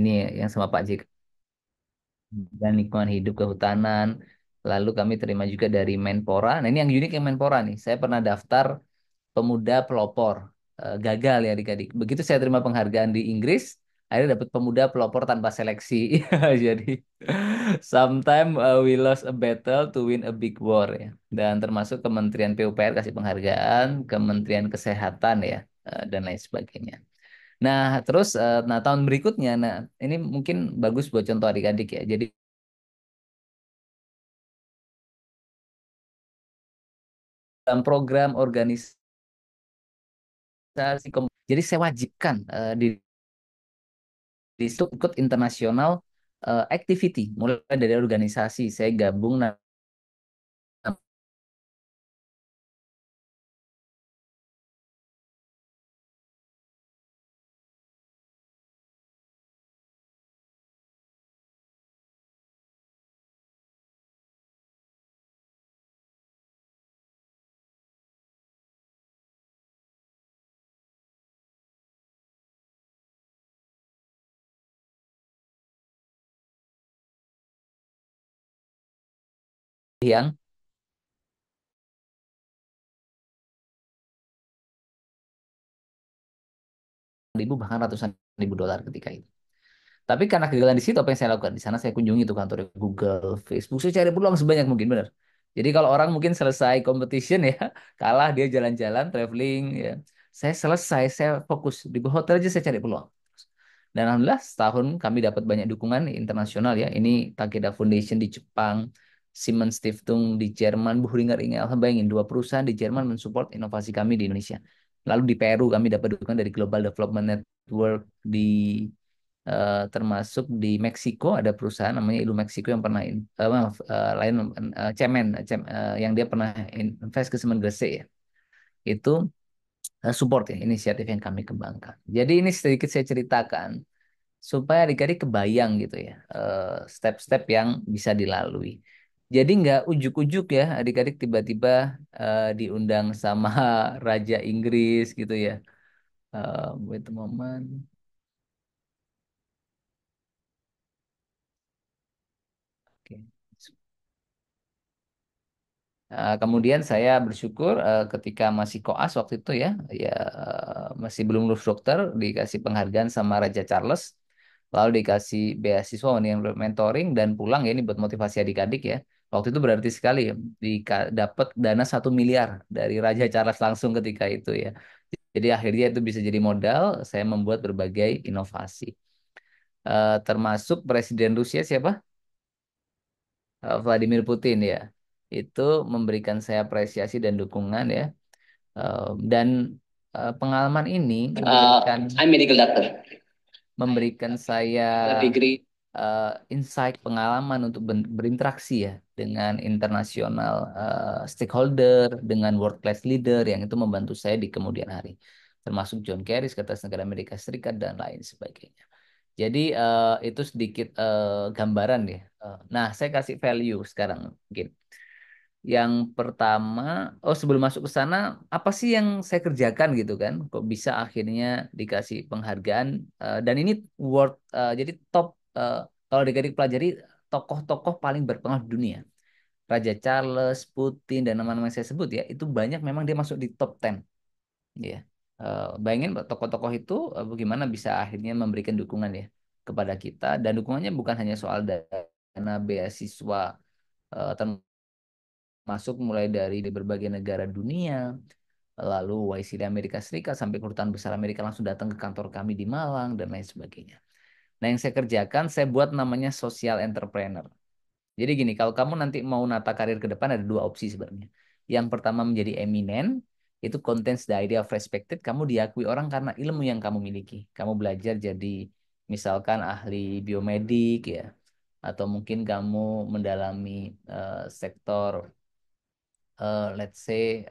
ini yang sama Pak JK dan lingkungan hidup kehutanan. Lalu kami terima juga dari Menpora. Nah, ini yang unik yang Menpora nih. Saya pernah daftar pemuda pelopor. Gagal ya adik-adik. Begitu saya terima penghargaan di Inggris, akhirnya dapat pemuda pelopor tanpa seleksi. Jadi sometime we lost a battle to win a big war ya. Dan termasuk Kementerian PUPR kasih penghargaan, Kementerian Kesehatan ya, dan lain sebagainya. Nah, terus nah tahun berikutnya, nah ini mungkin bagus buat contoh adik-adik ya. Jadi dalam program organisasi, jadi saya wajibkan di situ ikut internasional activity, mulai dari organisasi. Saya gabung yang ribu bahkan ratusan ribu dolar ketika itu. Tapi karena kegagalan di situ, apa yang saya lakukan? Di sana saya kunjungi tuh kantor Google, Facebook, saya cari peluang sebanyak mungkin, benar. Jadi kalau orang mungkin selesai competition ya, kalah dia jalan-jalan, traveling ya. Saya selesai, saya fokus di hotel aja saya cari peluang. Dan alhamdulillah setahun kami dapat banyak dukungan internasional ya. Ini Takeda Foundation di Jepang, Siemens Stiftung di Jerman, Boehringer Ingelheim, bayangin dua perusahaan di Jerman mensupport inovasi kami di Indonesia. Lalu di Peru kami dapat dukungan dari Global Development Network di termasuk di Meksiko ada perusahaan namanya Ilu Meksiko yang pernah maaf, lain Cemen yang dia pernah invest ke semen Gresik ya. Itu support ya inisiatif yang kami kembangkan. Jadi ini sedikit saya ceritakan supaya adik-adik kebayang gitu ya step-step yang bisa dilalui. Jadi nggak ujuk-ujuk ya adik-adik tiba-tiba diundang sama Raja Inggris gitu ya. Wait a moment. Oke. Kemudian saya bersyukur ketika masih koas waktu itu ya, ya masih belum lulus dokter, dikasih penghargaan sama Raja Charles, lalu dikasih beasiswa nih yang mentoring dan pulang ya ini buat motivasi adik-adik ya. Waktu itu berarti sekali ya, dapat dana 1 miliar dari Raja Charles langsung ketika itu ya. Jadi akhirnya itu bisa jadi modal saya membuat berbagai inovasi. Termasuk Presiden Rusia siapa? Vladimir Putin ya. Itu memberikan saya apresiasi dan dukungan ya. Dan pengalaman ini I'm medical doctor. Memberikan saya degree insight pengalaman untuk berinteraksi ya dengan internasional stakeholder, dengan world class leader yang itu membantu saya di kemudian hari, termasuk John Kerry, Sekretaris Negara Amerika Serikat dan lain sebagainya. Jadi itu sedikit gambaran ya. Nah, saya kasih value sekarang mungkin. Yang pertama, oh sebelum masuk ke sana, apa sih yang saya kerjakan gitu kan? Kok bisa akhirnya dikasih penghargaan? Dan ini jadi top kalau adik-adik pelajari tokoh-tokoh paling berpengaruh di dunia. Raja Charles, Putin, dan nama-nama yang saya sebut ya, itu banyak memang dia masuk di top 10. Ya. Bayangin tokoh-tokoh itu bagaimana bisa akhirnya memberikan dukungan ya kepada kita. Dan dukungannya bukan hanya soal dana beasiswa masuk mulai dari berbagai negara dunia, lalu YC di Amerika Serikat sampai Kedutaan Besar Amerika langsung datang ke kantor kami di Malang dan lain sebagainya. Nah, yang saya kerjakan, saya buat namanya social entrepreneur. Jadi gini, kalau kamu nanti mau nata karir ke depan ada dua opsi sebenarnya. Yang pertama menjadi eminen, itu contains the idea of respected, kamu diakui orang karena ilmu yang kamu miliki. Kamu belajar jadi misalkan ahli biomedik ya, atau mungkin kamu mendalami sektor let's say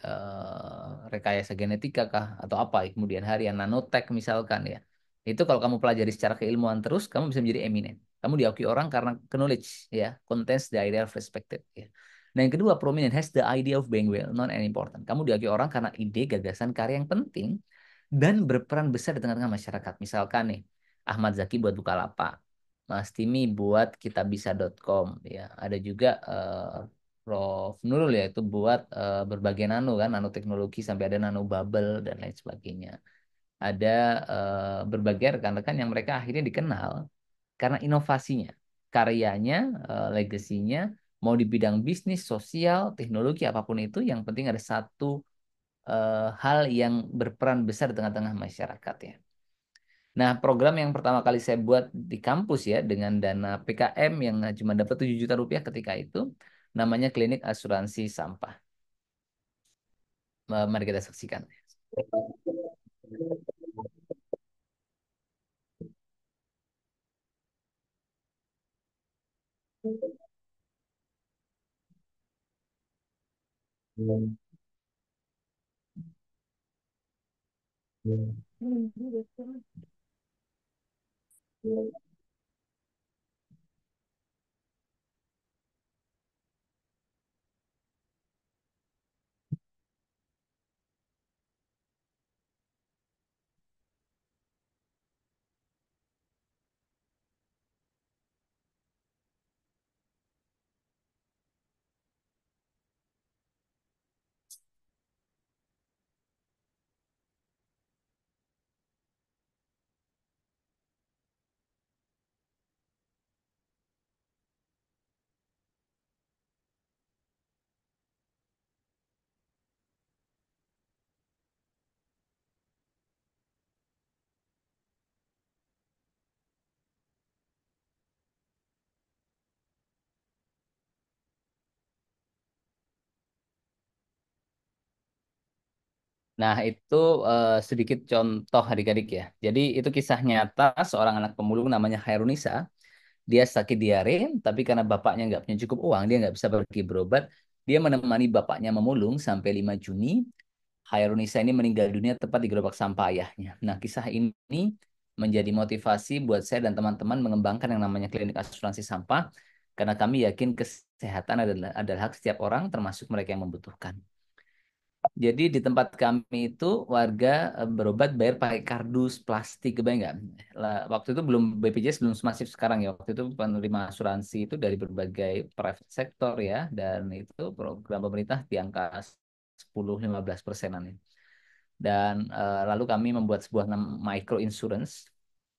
rekayasa genetika kah atau apa ya, kemudian harian nanotech misalkan ya. Itu kalau kamu pelajari secara keilmuan terus, kamu bisa menjadi eminen. Kamu diakui orang karena knowledge ya, contents the idea of respected ya. Nah, yang kedua, prominent has the idea of being well known and important. Kamu diakui orang karena ide, gagasan, karya yang penting dan berperan besar di tengah-tengah masyarakat. Misalkan nih, Ahmad Zaki buat Bukalapak. Mas Timi buat kitabisa.com ya. Ada juga Prof. Nurul ya itu buat berbagai nano kan, nanoteknologi sampai ada nano bubble dan lain sebagainya. Ada berbagai rekan-rekan yang mereka akhirnya dikenal karena inovasinya, karyanya, legasinya, mau di bidang bisnis, sosial, teknologi apapun itu, yang penting ada satu hal yang berperan besar di tengah-tengah masyarakat ya. Nah, program yang pertama kali saya buat di kampus ya dengan dana PKM yang cuma dapat 7 juta rupiah ketika itu, namanya Klinik Asuransi Sampah. Mari kita saksikan. Nah, itu sedikit contoh adik-adik ya. Jadi itu kisah nyata seorang anak pemulung namanya Hairunisa. Dia sakit diare, tapi karena bapaknya nggak punya cukup uang, dia nggak bisa pergi berobat. Dia menemani bapaknya memulung sampai 5 Juni. Hairunisa ini meninggal dunia tepat di gerobak sampah ayahnya. Nah, kisah ini menjadi motivasi buat saya dan teman-teman mengembangkan yang namanya klinik asuransi sampah, karena kami yakin kesehatan adalah hak setiap orang, termasuk mereka yang membutuhkan. Jadi di tempat kami itu warga berobat bayar pakai kardus plastik, kebayang nggak? Waktu itu belum BPJS belum semasif sekarang ya. Waktu itu penerima asuransi itu dari berbagai private sector ya, dan itu program pemerintah di angka 10-15%-an ya. Dan lalu kami membuat sebuah micro insurance,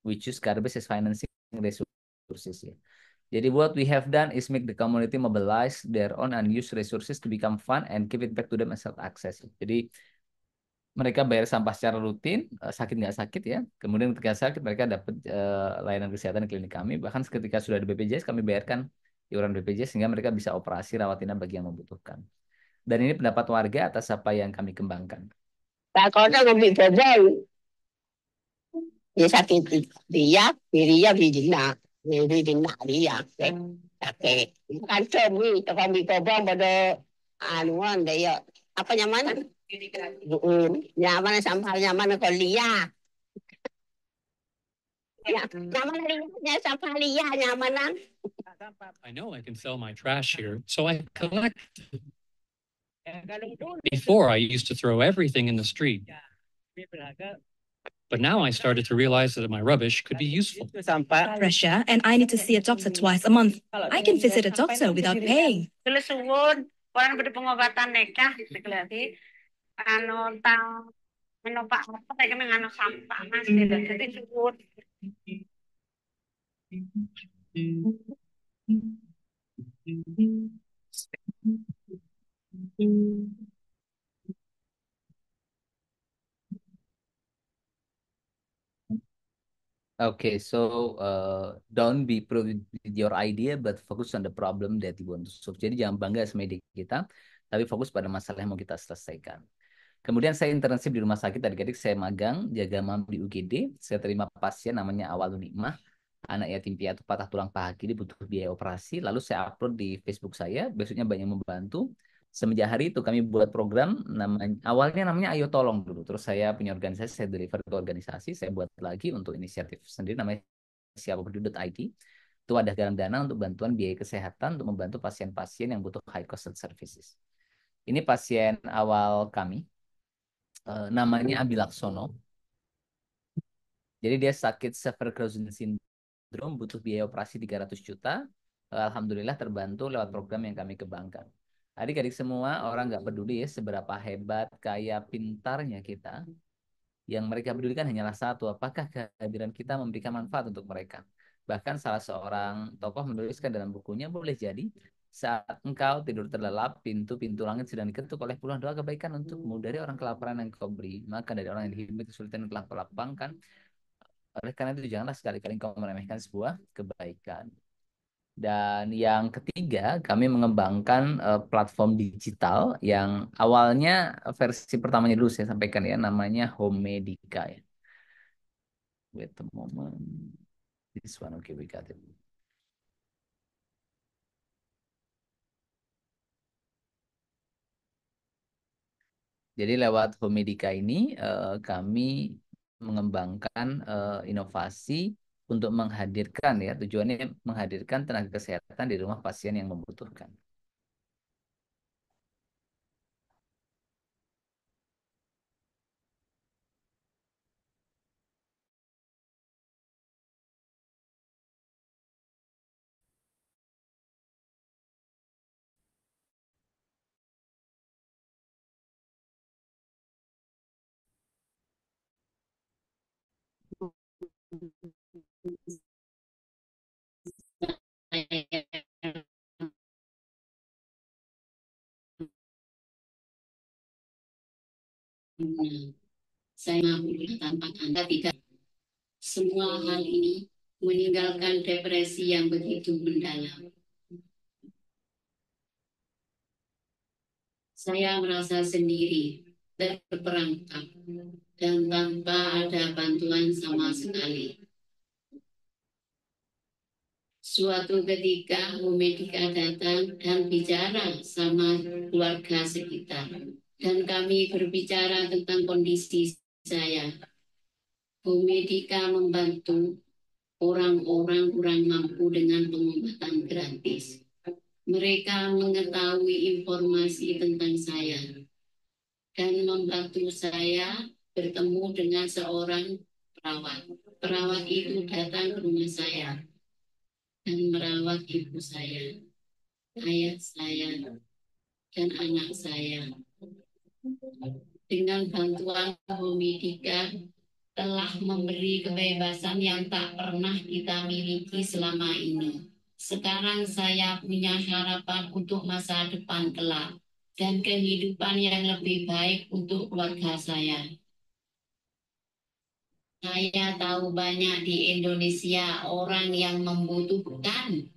which is garbage as financing resources ya. Jadi what we have done is make the community mobilize their own unused resources to become fun and give it back to them as access. Jadi mereka bayar sampah secara rutin, sakit nggak sakit ya. Kemudian ketika sakit mereka dapat layanan kesehatan di klinik kami. Bahkan ketika sudah di BPJS kami bayarkan iuran BPJS sehingga mereka bisa operasi rawat inap bagi yang membutuhkan. Dan ini pendapat warga atas apa yang kami kembangkan. Bà con nó không bị phơi phới vậy sao thì giáp thì giáp thì chỉnh nạ thì chỉnh nạ thì giáp oke kan cumi kalau bị phơi phới pada anuan deh ya apa nyaman nyaman sampah nyaman kalau liar ya nyaman liarnya sampah liar nyamanan. I know I can sell my trash here, so I collect. Before, I used to throw everything in the street. But now I started to realize that my rubbish could be useful. Pressure, and I need to see a doctor twice a month. I can visit a doctor without paying. Kalau suwon, orang beri pengobatan nekah, lagi, anu tang, menopang apa, mereka menganu sampah, mas, tidak jadi suwon. Okay, so don't be proud with your idea, but focus on the problem that you want to solve. Jadi jangan bangga sama ide kita, tapi fokus pada masalah yang mau kita selesaikan. Kemudian saya internship di rumah sakit, adik-adik saya magang, jaga mam di UGD. Saya terima pasien namanya Awalun Nikmah, anak yatim piatu patah tulang paha kiri butuh biaya operasi. Lalu saya upload di Facebook saya, besoknya banyak membantu. Semenjak hari itu kami buat program awalnya namanya Ayo Tolong dulu. Terus saya punya organisasi, saya deliver ke organisasi, saya buat lagi untuk inisiatif sendiri namanya siapaperdue.id. Itu ada galang dana untuk bantuan biaya kesehatan untuk membantu pasien-pasien yang butuh high cost services. Ini pasien awal kami, namanya Abi Laksono. Jadi dia sakit Sever Clausen syndrome. velodrome butuh biaya operasi 300 juta. Alhamdulillah terbantu lewat program yang kami kembangkan. Adik-adik semua, orang nggak peduli ya seberapa hebat, kaya, pintarnya kita. Yang mereka pedulikan hanyalah satu, apakah kehadiran kita memberikan manfaat untuk mereka. Bahkan salah seorang tokoh menuliskan dalam bukunya, boleh jadi saat engkau tidur terlelap, pintu-pintu langit sedang diketuk oleh puluhan doa kebaikan untukmu dari orang kelaparan yang kau beri. Maka dari orang yang dihimpit kesulitan yang telah kau lapangkan. Oleh karena itu janganlah sekali-kali kau meremehkan sebuah kebaikan. Dan yang ketiga, kami mengembangkan platform digital yang awalnya versi pertamanya dulu saya sampaikan ya, namanya Home Medica ya. Wait a moment. This one, okay, we got it. Jadi lewat Home Medica ini kami mengembangkan inovasi untuk menghadirkan ya, tujuannya menghadirkan tenaga kesehatan di rumah pasien yang membutuhkan. Saya mampu tanpa Anda tidak. Semua hal ini meninggalkan depresi yang begitu mendalam. Saya merasa sendiri, terperangkap, dan tanpa ada bantuan sama sekali. Suatu ketika Medika datang dan bicara sama keluarga sekitar. Dan kami berbicara tentang kondisi saya. Medika membantu orang-orang kurang mampu dengan pengobatan gratis. Mereka mengetahui informasi tentang saya dan membantu saya bertemu dengan seorang perawat. Perawat itu datang ke rumah saya dan merawat ibu saya, ayah saya, dan anak saya. Dengan bantuan Medika telah memberi kebebasan yang tak pernah kita miliki selama ini. Sekarang saya punya harapan untuk masa depan kelak dan kehidupan yang lebih baik untuk keluarga saya. Saya tahu banyak di Indonesia orang yang membutuhkan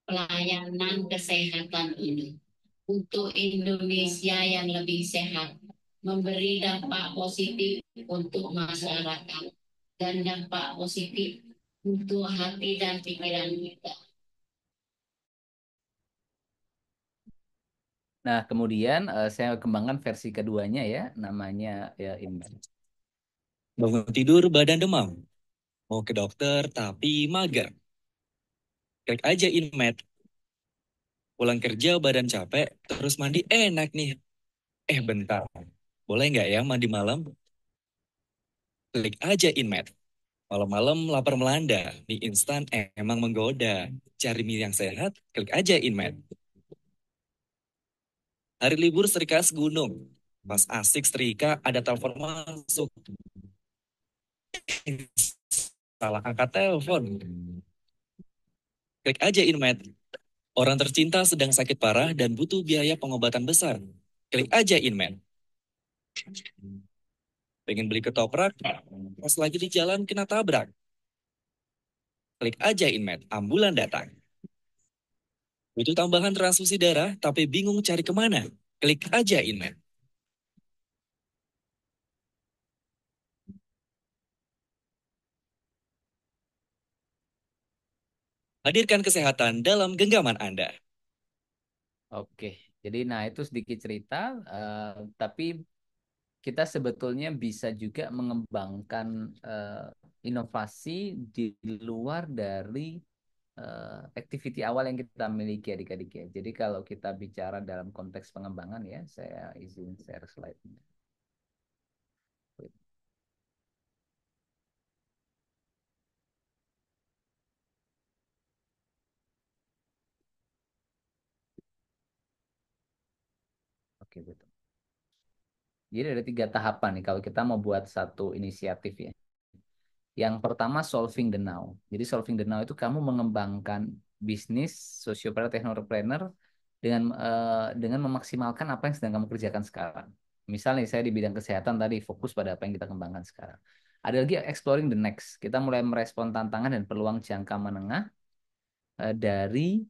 pelayanan kesehatan ini. Untuk Indonesia yang lebih sehat, memberi dampak positif untuk masyarakat dan dampak positif untuk hati dan pikiran kita. Nah, kemudian saya kembangkan versi keduanya ya, namanya ya ini. Bangun tidur badan demam. Mau ke dokter tapi mager. Klik aja Inmed. Pulang kerja badan capek, terus mandi enak nih. Bentar. Boleh nggak ya mandi malam? Klik aja Inmed. Malam-malam lapar melanda, mie instan emang menggoda. Cari mie yang sehat, klik aja Inmed. Hari libur setrika segunung. Pas asik setrika ada telepon masuk. Salah angkat telepon. Klik aja Inmed. Orang tercinta sedang sakit parah dan butuh biaya pengobatan besar. Klik aja Inmed. Pengen beli ketoprak, pas lagi di jalan kena tabrak. Klik aja Inmed, ambulan datang. Butuh tambahan transfusi darah, tapi bingung cari kemana? Klik aja Inmed. Hadirkan kesehatan dalam genggaman Anda. Oke, jadi nah itu sedikit cerita, tapi kita sebetulnya bisa juga mengembangkan inovasi di luar dari activity awal yang kita miliki adik-adik ya. Jadi kalau kita bicara dalam konteks pengembangan ya, saya izin share slide. Oke, betul. Jadi ada 3 tahapan nih kalau kita mau buat satu inisiatif ya. Yang pertama solving the now. Jadi solving the now itu kamu mengembangkan bisnis sociopreneur technopreneur dengan memaksimalkan apa yang sedang kamu kerjakan sekarang. Misalnya saya di bidang kesehatan tadi fokus pada apa yang kita kembangkan sekarang. Ada lagi exploring the next. Kita mulai merespon tantangan dan peluang jangka menengah dari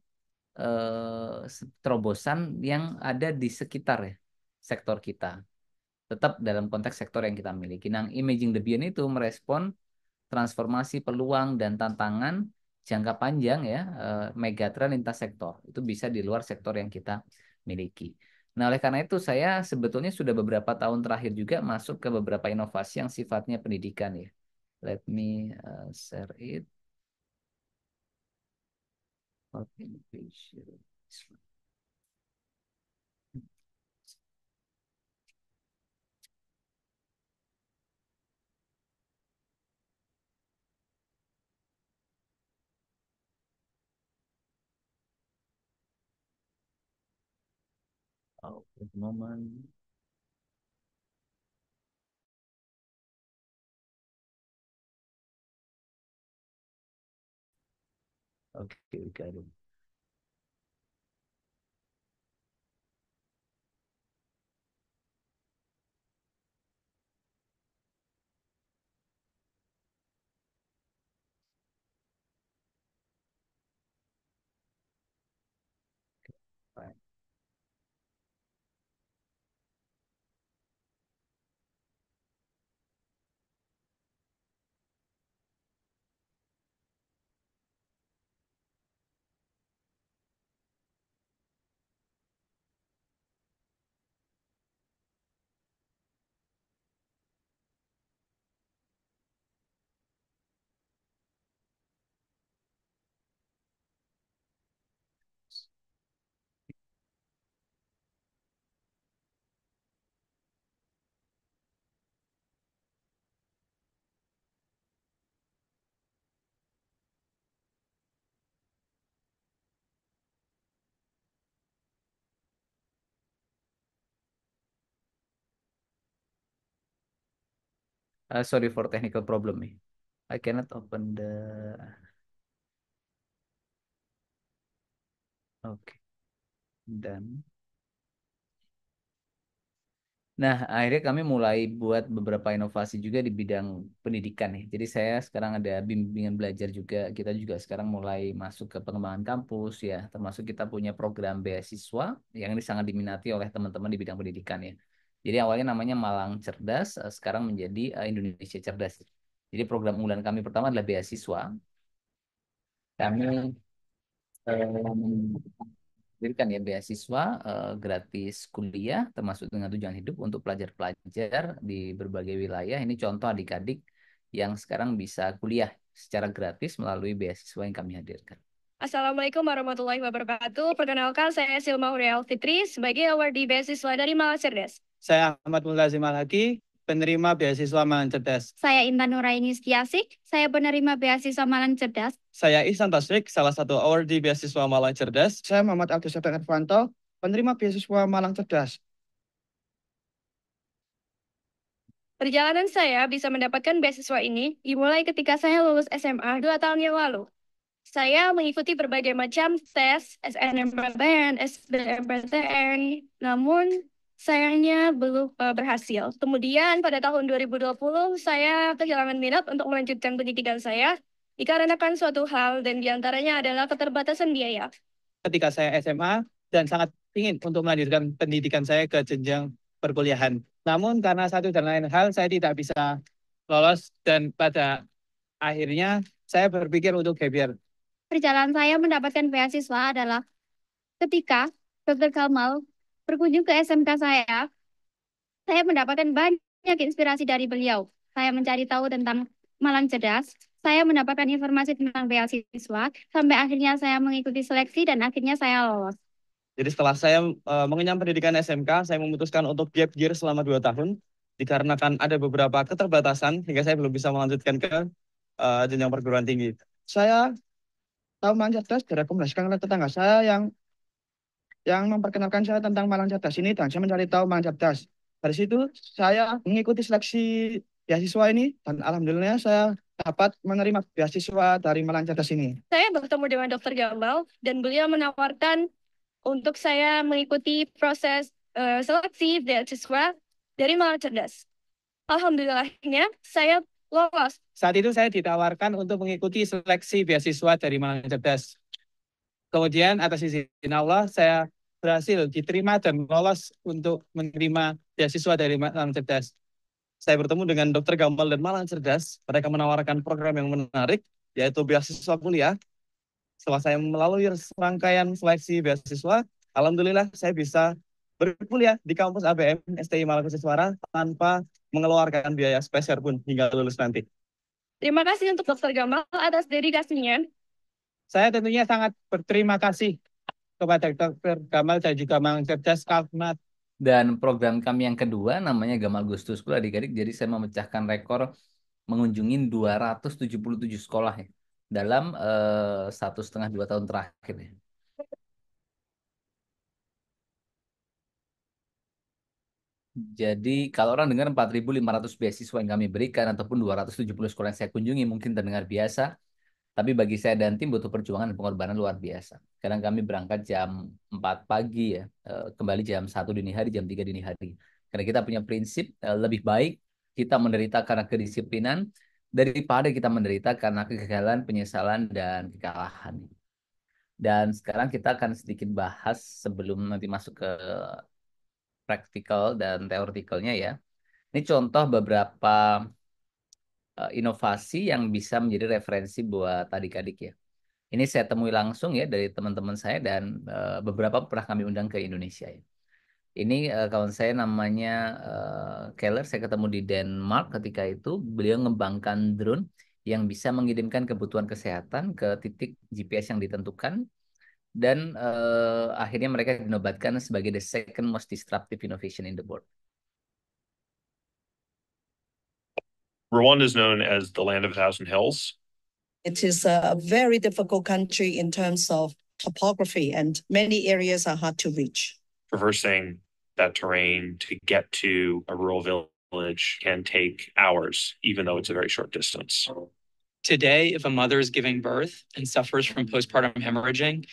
terobosan yang ada di sekitar ya, sektor kita. Tetap dalam konteks sektor yang kita miliki. Nah, Imaging the Beyond itu merespon transformasi peluang dan tantangan jangka panjang ya, megatrend lintas sektor. Itu bisa di luar sektor yang kita miliki. Nah, oleh karena itu saya sebetulnya sudah beberapa tahun terakhir juga masuk ke beberapa inovasi yang sifatnya pendidikan ya. Let me share it. Oh, at the moment. Okay, we got it. Fine. Sorry for technical problem nih. I cannot open the. Oke, dan. Nah, akhirnya kami mulai buat beberapa inovasi juga di bidang pendidikan nih. Jadi saya sekarang ada bimbingan belajar juga. Kita juga sekarang mulai masuk ke pengembangan kampus ya. Termasuk kita punya program beasiswa yang ini sangat diminati oleh teman-teman di bidang pendidikan ya. Jadi awalnya namanya Malang Cerdas, sekarang menjadi Indonesia Cerdas. Jadi program unggulan kami pertama adalah beasiswa. Kami diberikan ya beasiswa gratis kuliah termasuk dengan tujuan hidup untuk pelajar-pelajar di berbagai wilayah. Ini contoh adik-adik yang sekarang bisa kuliah secara gratis melalui beasiswa yang kami hadirkan. Assalamualaikum warahmatullahi wabarakatuh. Perkenalkan, saya Silma Huriel Fitri sebagai awardee beasiswa dari Malang Cerdas. Saya Ahmad Mulazim Al-Haki, penerima beasiswa Malang Cerdas. Saya Intan Nuraini Setiasik, saya penerima beasiswa Malang Cerdas. Saya Ihsan Tasrik, salah satu awardee beasiswa Malang Cerdas. Saya Muhammad Abdul Sabda Irfanto, penerima beasiswa Malang Cerdas. Perjalanan saya bisa mendapatkan beasiswa ini dimulai ketika saya lulus SMA 2 tahun yang lalu. Saya mengikuti berbagai macam tes SNMPTN, SBMPTN, namun sayangnya belum berhasil. Kemudian pada tahun 2020 saya kehilangan minat untuk melanjutkan pendidikan saya dikarenakan suatu hal dan diantaranya adalah keterbatasan biaya. Ketika saya SMA dan sangat ingin untuk melanjutkan pendidikan saya ke jenjang perkuliahan. Namun karena satu dan lain hal saya tidak bisa lolos dan pada akhirnya saya berpikir untuk gap year. Perjalanan saya mendapatkan beasiswa adalah ketika Dr. Kamal berkunjung ke SMK saya mendapatkan banyak inspirasi dari beliau. Saya mencari tahu tentang Malang Cerdas, saya mendapatkan informasi tentang beasiswa, sampai akhirnya saya mengikuti seleksi dan akhirnya saya lolos. Jadi setelah saya mengenyam pendidikan SMK, saya memutuskan untuk gap year selama 2 tahun. Dikarenakan ada beberapa keterbatasan, hingga saya belum bisa melanjutkan ke jenjang perguruan tinggi. Saya tahu Malang Cerdas direkomendasikan oleh tetangga saya yang yang memperkenalkan saya tentang Malang Cerdas ini dan saya mencari tahu Malang Cerdas. Dari situ saya mengikuti seleksi beasiswa ini dan alhamdulillah saya dapat menerima beasiswa dari Malang Cerdas ini. Saya bertemu dengan Dokter Gamal dan beliau menawarkan untuk saya mengikuti proses seleksi beasiswa dari Malang Cerdas. Alhamdulillahnya saya lolos. Saat itu saya ditawarkan untuk mengikuti seleksi beasiswa dari Malang Cerdas. Kemudian atas izin Allah saya berhasil diterima dan lolos untuk menerima beasiswa dari Malang Cerdas. Saya bertemu dengan Dokter Gamal dan Malang Cerdas. Mereka menawarkan program yang menarik, yaitu beasiswa kuliah. Setelah saya melalui rangkaian seleksi beasiswa, alhamdulillah saya bisa berkuliah di kampus ABM STI Malang Siswara tanpa mengeluarkan biaya spesial pun hingga lulus nanti. Terima kasih untuk Dokter Gamal atas dedikasinya. Saya tentunya sangat berterima kasih kepada Dr. Gamal dan juga Malang Cerdas karena Dan program kami yang kedua namanya Gamal Gustus School adik-adik. Jadi saya memecahkan rekor mengunjungi 277 sekolah ya dalam 1,5-2 tahun terakhir ya. Jadi kalau orang dengar 4.500 beasiswa yang kami berikan ataupun 270 sekolah yang saya kunjungi mungkin terdengar biasa. Tapi bagi saya dan tim butuh perjuangan dan pengorbanan luar biasa. Kadang kami berangkat jam 4 pagi ya, kembali jam 1 dini hari, jam 3 dini hari. Karena kita punya prinsip lebih baik kita menderita karena kedisiplinan daripada kita menderita karena kegagalan, penyesalan, dan kekalahan. Dan sekarang kita akan sedikit bahas sebelum nanti masuk ke praktikal dan teoretikalnya ya. Ini contoh beberapa inovasi yang bisa menjadi referensi buat adik-adik ya. Ini saya temui langsung ya dari teman-teman saya dan beberapa pernah kami undang ke Indonesia ya. Ini kawan saya namanya Keller, saya ketemu di Denmark ketika itu. Beliau mengembangkan drone yang bisa mengirimkan kebutuhan kesehatan ke titik GPS yang ditentukan. Dan akhirnya mereka dinobatkan sebagai the second most disruptive innovation in the world. Rwanda is known as the land of a thousand hills. It is a very difficult country in terms of topography, and many areas are hard to reach. Traversing that terrain to get to a rural village can take hours, even though it's a very short distance. Today, if a mother is giving birth and suffers from postpartum hemorrhaging,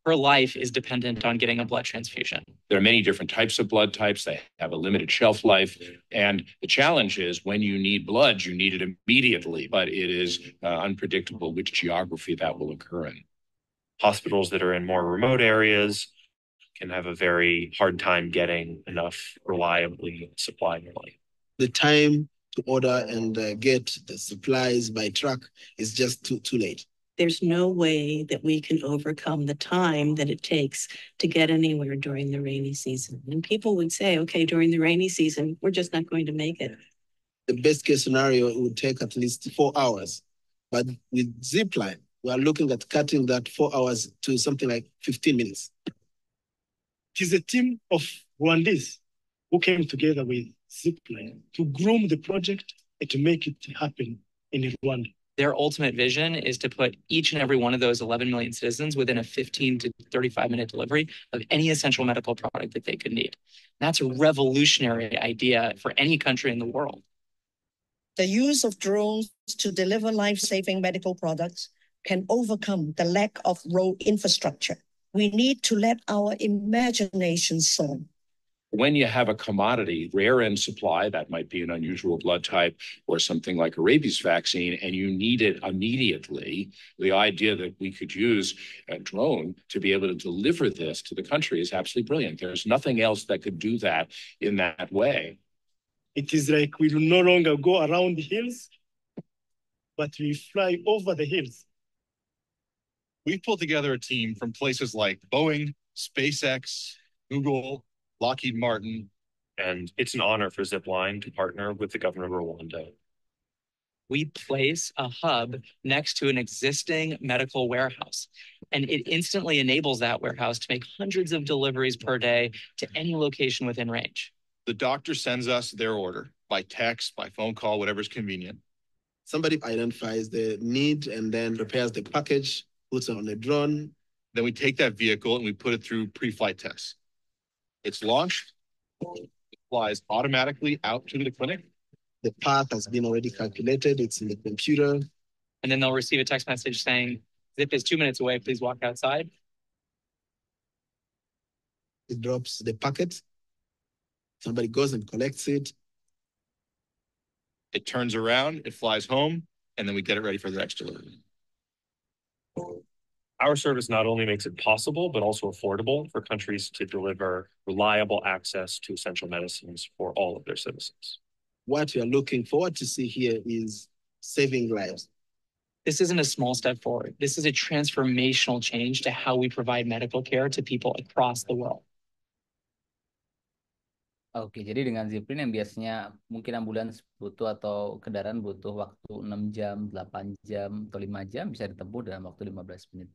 her life is dependent on getting a blood transfusion. There are many different types of blood types. They have a limited shelf life. And the challenge is when you need blood, you need it immediately, but it is unpredictable which geography that will occur in. Hospitals that are in more remote areas can have a very hard time getting enough reliably supplied blood. The time to order and get the supplies by truck is just too late. There's no way that we can overcome the time that it takes to get anywhere during the rainy season. And people would say, okay, during the rainy season, we're just not going to make it. The best case scenario, it would take at least 4 hours. But with Zipline, we are looking at cutting that 4 hours to something like 15 minutes. It is a team of Rwandese who came together with Zipline to groom the project and to make it happen in Rwanda. Their ultimate vision is to put each and every one of those 11 million citizens within a 15 to 35-minute delivery of any essential medical product that they could need. That's a revolutionary idea for any country in the world. The use of drones to deliver life-saving medical products can overcome the lack of road infrastructure. We need to let our imagination soar. When you have a commodity, rare in supply, that might be an unusual blood type or something like a rabies vaccine, and you need it immediately, the idea that we could use a drone to be able to deliver this to the country is absolutely brilliant. There's nothing else that could do that in that way. It is like we will no longer go around the hills, but we fly over the hills. We've pulled together a team from places like Boeing, SpaceX, Google, Lockheed Martin. And it's an honor for Zipline to partner with the government of Rwanda. We place a hub next to an existing medical warehouse, and it instantly enables that warehouse to make hundreds of deliveries per day to any location within range. The doctor sends us their order by text, by phone call, whatever's convenient. Somebody identifies the need and then prepares the package, puts it on a drone, Then we take that vehicle and we put it through pre-flight tests. It's launched, it flies automatically out to the clinic. The path has been already calculated. It's in the computer. And then they'll receive a text message saying, Zip is 2 minutes away, please walk outside. It drops the packet. Somebody goes and collects it. It turns around, it flies home, and then we get it ready for the next delivery. Our service not only makes it possible, but also affordable for countries to deliver reliable access to essential medicines for all of their citizens. What we are looking forward to see here is saving lives. This isn't a small step forward. This is a transformational change to how we provide medical care to people across the world. Oke, jadi dengan Zipline yang biasanya mungkin ambulans butuh atau kendaraan butuh waktu 6 jam, 8 jam, atau 5 jam bisa ditempuh dalam waktu 15 menit.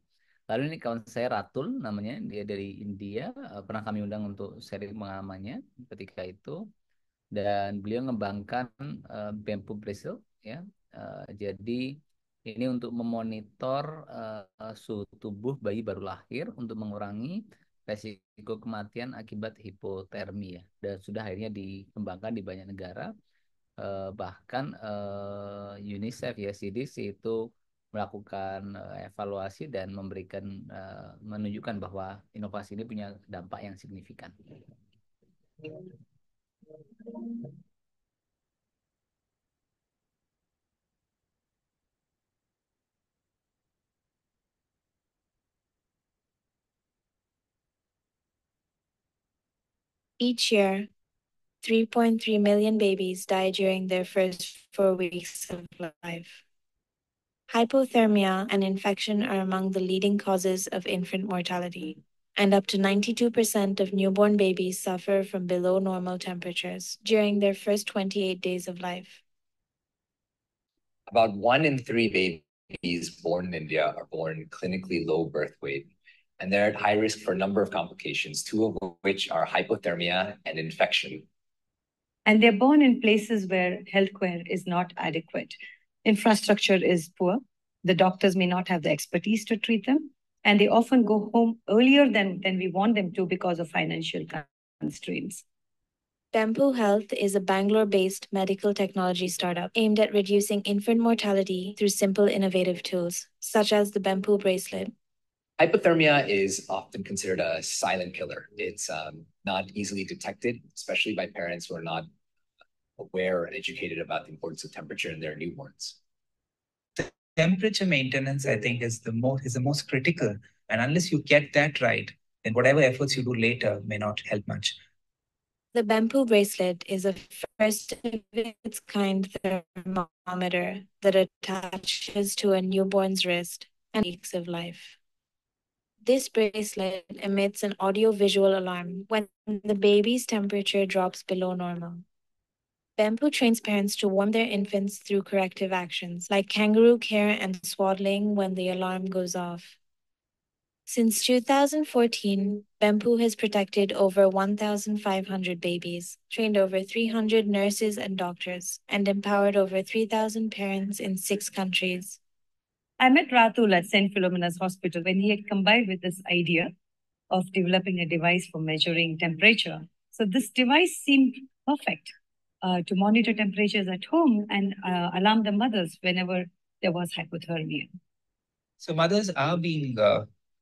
Lalu ini kawan saya Ratul namanya, dia dari India, pernah kami undang untuk sharing pengalamannya ketika itu. Dan beliau mengembangkan bamboo bracelet ya. Jadi ini untuk memonitor suhu tubuh bayi baru lahir untuk mengurangi resiko kematian akibat hipotermia dan sudah akhirnya dikembangkan di banyak negara. Bahkan UNICEF ya CDC itu melakukan evaluasi dan memberikan menunjukkan bahwa inovasi ini punya dampak yang signifikan. Each year, 3.3 million babies die during their first 4 weeks of life. Hypothermia and infection are among the leading causes of infant mortality, and up to 92% of newborn babies suffer from below normal temperatures during their first 28 days of life. About 1 in 3 babies born in India are born clinically low birth weight, and they're at high risk for a number of complications, 2 of which are hypothermia and infection. And they're born in places where healthcare is not adequate. Infrastructure is poor. The doctors may not have the expertise to treat them, and they often go home earlier than we want them to because of financial constraints. Bamboo Health is a Bangalore-based medical technology startup aimed at reducing infant mortality through simple innovative tools, such as the Bamboo bracelet. Hypothermia is often considered a silent killer. It's not easily detected, especially by parents who are not aware and educated about the importance of temperature in their newborns. Temperature maintenance, I think, is the most critical. And unless you get that right, then whatever efforts you do later may not help much. The Bamboo bracelet is a first of its kind thermometer that attaches to a newborn's wrist and weeks of life. This bracelet emits an audio-visual alarm when the baby's temperature drops below normal. Bamboo trains parents to warm their infants through corrective actions like kangaroo care and swaddling when the alarm goes off. Since 2014, Bamboo has protected over 1,500 babies, trained over 300 nurses and doctors, and empowered over 3,000 parents in 6 countries. I met Ratul at St. Philomena's Hospital when he had combined with this idea of developing a device for measuring temperature. So this device seemed perfect to monitor temperatures at home and alarm the mothers whenever there was hypothermia. So mothers are being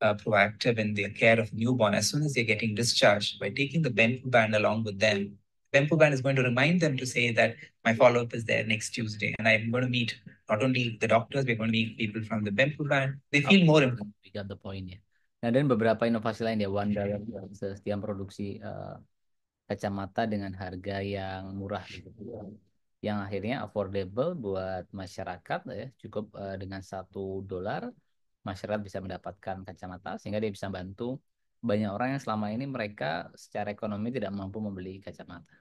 proactive in their care of newborn as soon as they're getting discharged by taking the Bamboo band along with them. Bamboo band is going to remind them to say that my follow-up is there next Tuesday, and I'm going to meet not only the doctors, we're going to meet people from the Bamboo band. They feel more important. We got the point ya. Nah, dan beberapa inovasi lain ya, Wanda yang sedang produksi kacamata dengan harga yang murah gitu, yang akhirnya affordable buat masyarakat ya, cukup dengan $1 masyarakat bisa mendapatkan kacamata sehingga dia bisa bantu banyak orang yang selama ini mereka secara ekonomi tidak mampu membeli kacamata.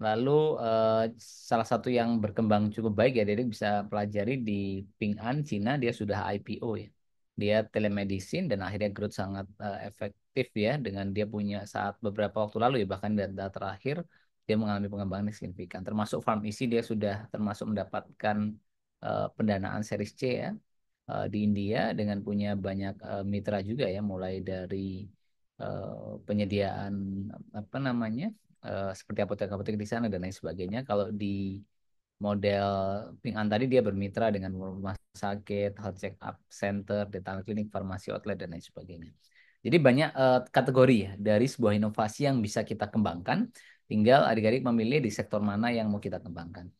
Lalu salah satu yang berkembang cukup baik ya, jadi bisa pelajari di Ping An, Cina, dia sudah IPO ya. Dia telemedicine dan akhirnya growth sangat efektif ya, dengan dia punya saat beberapa waktu lalu ya, bahkan data terakhir dia mengalami pengembangan yang signifikan. Termasuk Farm Easy dia sudah termasuk mendapatkan pendanaan series C ya. di India dengan punya banyak mitra juga ya, mulai dari penyediaan apa namanya seperti apotek-apotek di sana dan lain sebagainya. Kalau di model Ping An tadi dia bermitra dengan rumah sakit, health check up center, dental clinic, farmasi outlet dan lain sebagainya. Jadi banyak kategori ya dari sebuah inovasi yang bisa kita kembangkan. Tinggal adik-adik memilih di sektor mana yang mau kita kembangkan.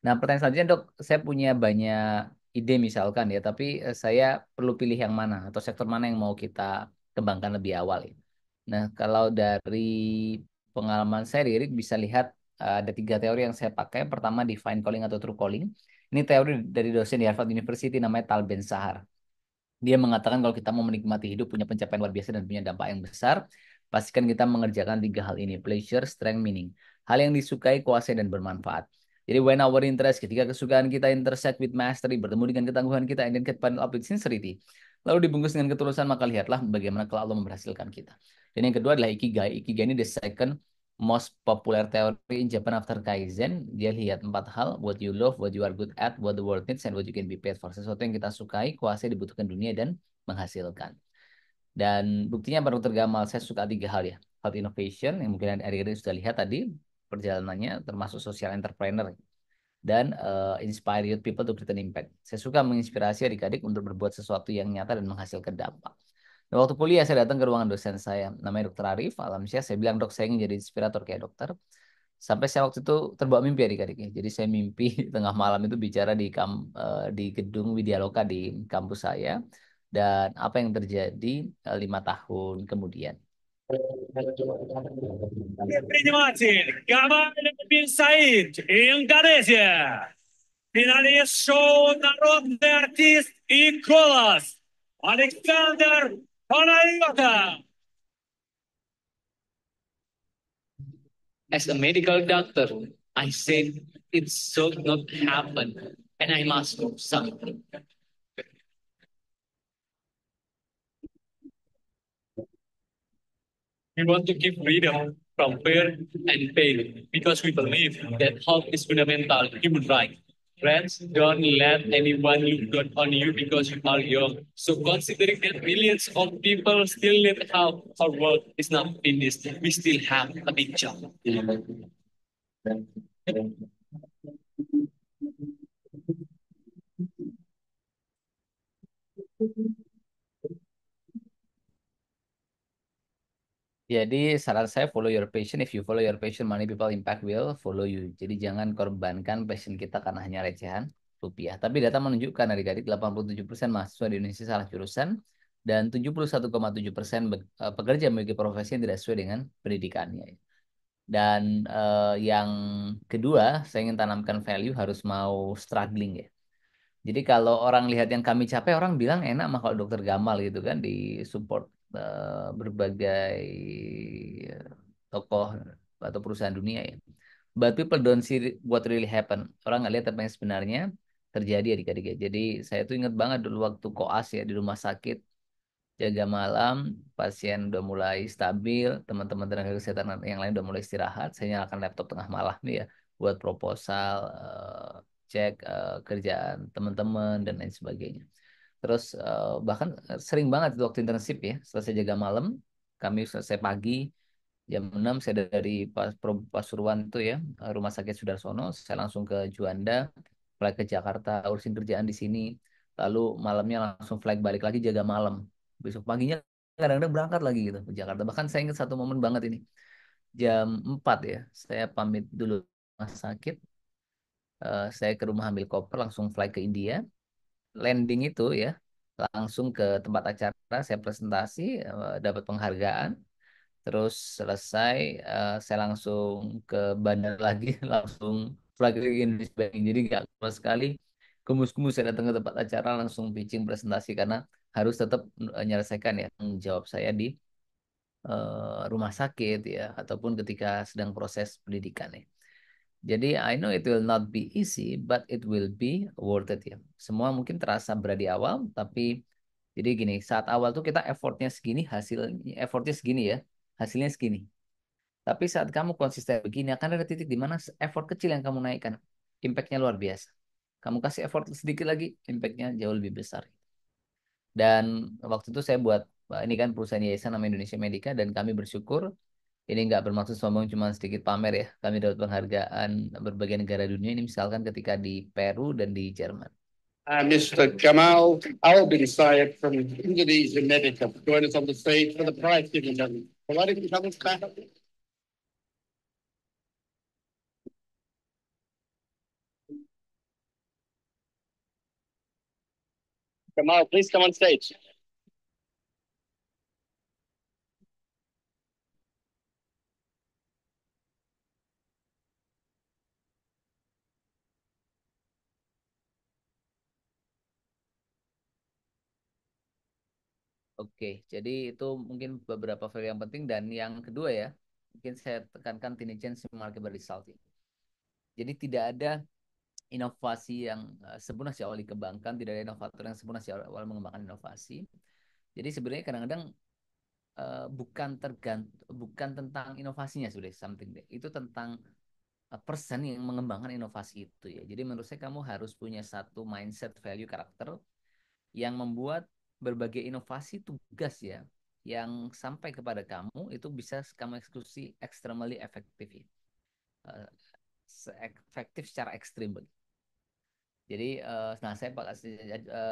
Nah, pertanyaan selanjutnya, Dok, saya punya banyak ide misalkan ya, tapi saya perlu pilih yang mana atau sektor mana yang mau kita kembangkan lebih awal ya. Nah, kalau dari pengalaman saya, Ririk bisa lihat ada 3 teori yang saya pakai. Pertama, divine calling atau true calling. Ini teori dari dosen di Harvard University namanya Tal Ben Sahar. Dia mengatakan kalau kita mau menikmati hidup, punya pencapaian luar biasa dan punya dampak yang besar, pastikan kita mengerjakan 3 hal ini: pleasure, strength, meaning. Hal yang disukai, kuasai, dan bermanfaat. Jadi when our interest, ketika kesukaan kita intersect with mastery, bertemu dengan ketangguhan kita, and then get partnered up with sincerity, lalu dibungkus dengan ketulusan, maka lihatlah bagaimana kalau Allah memberhasilkan kita. Dan yang kedua adalah Ikigai. Ikigai ini the second most popular theory in Japan after Kaizen. Dia lihat 4 hal: what you love, what you are good at, what the world needs, and what you can be paid for. Sesuatu yang kita sukai, kuasai, dibutuhkan dunia, dan menghasilkan. Dan buktinya baru tergamal, saya suka 3 hal ya. Health innovation, yang mungkin adik-adik sudah lihat tadi, perjalanannya termasuk social entrepreneur. Dan inspire youth people to create an impact. Saya suka menginspirasi adik-adik untuk berbuat sesuatu yang nyata dan menghasilkan dampak. Nah, waktu kuliah saya datang ke ruangan dosen saya, namanya Dr. Arif Alamsyah. Saya bilang, dok, saya ingin jadi inspirator kayak dokter. Sampai saya waktu itu terbawa mimpi adik-adiknya. Jadi saya mimpi tengah malam itu bicara di gedung Widyaloka di kampus saya. Dan apa yang terjadi 5 tahun kemudian. Предприниматель Гамаль Бин Саид, Индонезия. Финалист шоу «Народный артист» и голос Александр Panayota. As a medical doctor, I said it should not happen, and I must do something. We want to give freedom from fear and pain because we believe that health is fundamental human right. Friends, don't let anyone look down on you because you are young. So considering that millions of people still need help, our world is not finished. We still have a big job. Jadi saran saya follow your passion. If you follow your passion, money, people, impact will follow you. Jadi jangan korbankan passion kita karena hanya recehan rupiah. Tapi data menunjukkan adik-adik 87% mahasiswa di Indonesia salah jurusan dan 71,7% pekerja memiliki profesi yang tidak sesuai dengan pendidikannya. Dan yang kedua, saya ingin tanamkan value harus mau struggling ya. Jadi kalau orang lihat yang kami capai, orang bilang enak mah kalau dokter Gamal gitu kan di support berbagai tokoh atau perusahaan dunia ya. But people don't see what really happen. Orang nggak lihat apa yang sebenarnya terjadi adik-adik ya. Jadi saya tuh ingat banget dulu waktu koas ya di rumah sakit, jaga malam, pasien udah mulai stabil, teman-teman tenaga kesehatan yang lain udah mulai istirahat. Saya nyalakan laptop tengah malam nih ya buat proposal, cek kerjaan teman-teman dan lain sebagainya. Terus bahkan sering banget itu waktu internship ya, selesai jaga malam, kami selesai pagi, jam 6 saya dari Pasuruan itu ya, Rumah Sakit Sudarsono, saya langsung ke Juanda, flight ke Jakarta, urusin kerjaan di sini, lalu malamnya langsung flight balik lagi jaga malam. Besok paginya kadang-kadang berangkat lagi gitu ke Jakarta. Bahkan saya ingat satu momen banget ini, jam 4 ya, saya pamit dulu rumah sakit, saya ke rumah ambil koper, langsung flight ke India, landing itu ya langsung ke tempat acara, saya presentasi, dapat penghargaan, terus selesai saya langsung ke bandar lagi, langsung flight ke Indonesia. Jadi nggak sama sekali kumus-kumus saya datang ke tempat acara langsung pitching presentasi karena harus tetap menyelesaikan ya tanggung jawab saya di rumah sakit ya ataupun ketika sedang proses pendidikan ya. Jadi I know it will not be easy, but it will be worth it ya. Semua mungkin terasa berat di awal, tapi jadi gini, saat awal tuh kita effortnya segini, effortnya segini ya, hasilnya segini. Tapi saat kamu konsisten begini, akan ada titik di mana effort kecil yang kamu naikkan, impactnya luar biasa. Kamu kasih effort sedikit lagi, impactnya jauh lebih besar. Dan waktu itu saya buat ini kan perusahaan yayasan nama Indonesia Medica dan kami bersyukur ini nggak bermaksud sombong cuma sedikit pamer ya. Kami dapat penghargaan berbagai negara dunia ini misalkan ketika di Peru dan di Jerman. Mr. Gamal Al bin Sayed from Indonesia Medica join us on the stage for the prize giving ceremony. Why don't you come back up? Gamal, please come on stage. Oke, jadi itu mungkin beberapa value yang penting dan yang kedua ya, mungkin saya tekankan intelligence market result. Jadi tidak ada inovasi yang sempurna sih awal dikembangkan, tidak ada inovator yang sempurna sih awal mengembangkan inovasi. Jadi sebenarnya kadang-kadang bukan tentang inovasinya sudah something deh. Itu tentang person yang mengembangkan inovasi itu ya. Jadi menurut saya kamu harus punya satu mindset, value, karakter yang membuat berbagai inovasi tugas ya yang sampai kepada kamu itu bisa kamu eksekusi extremely efektif ya. Efektif secara ekstrim. Jadi, nah saya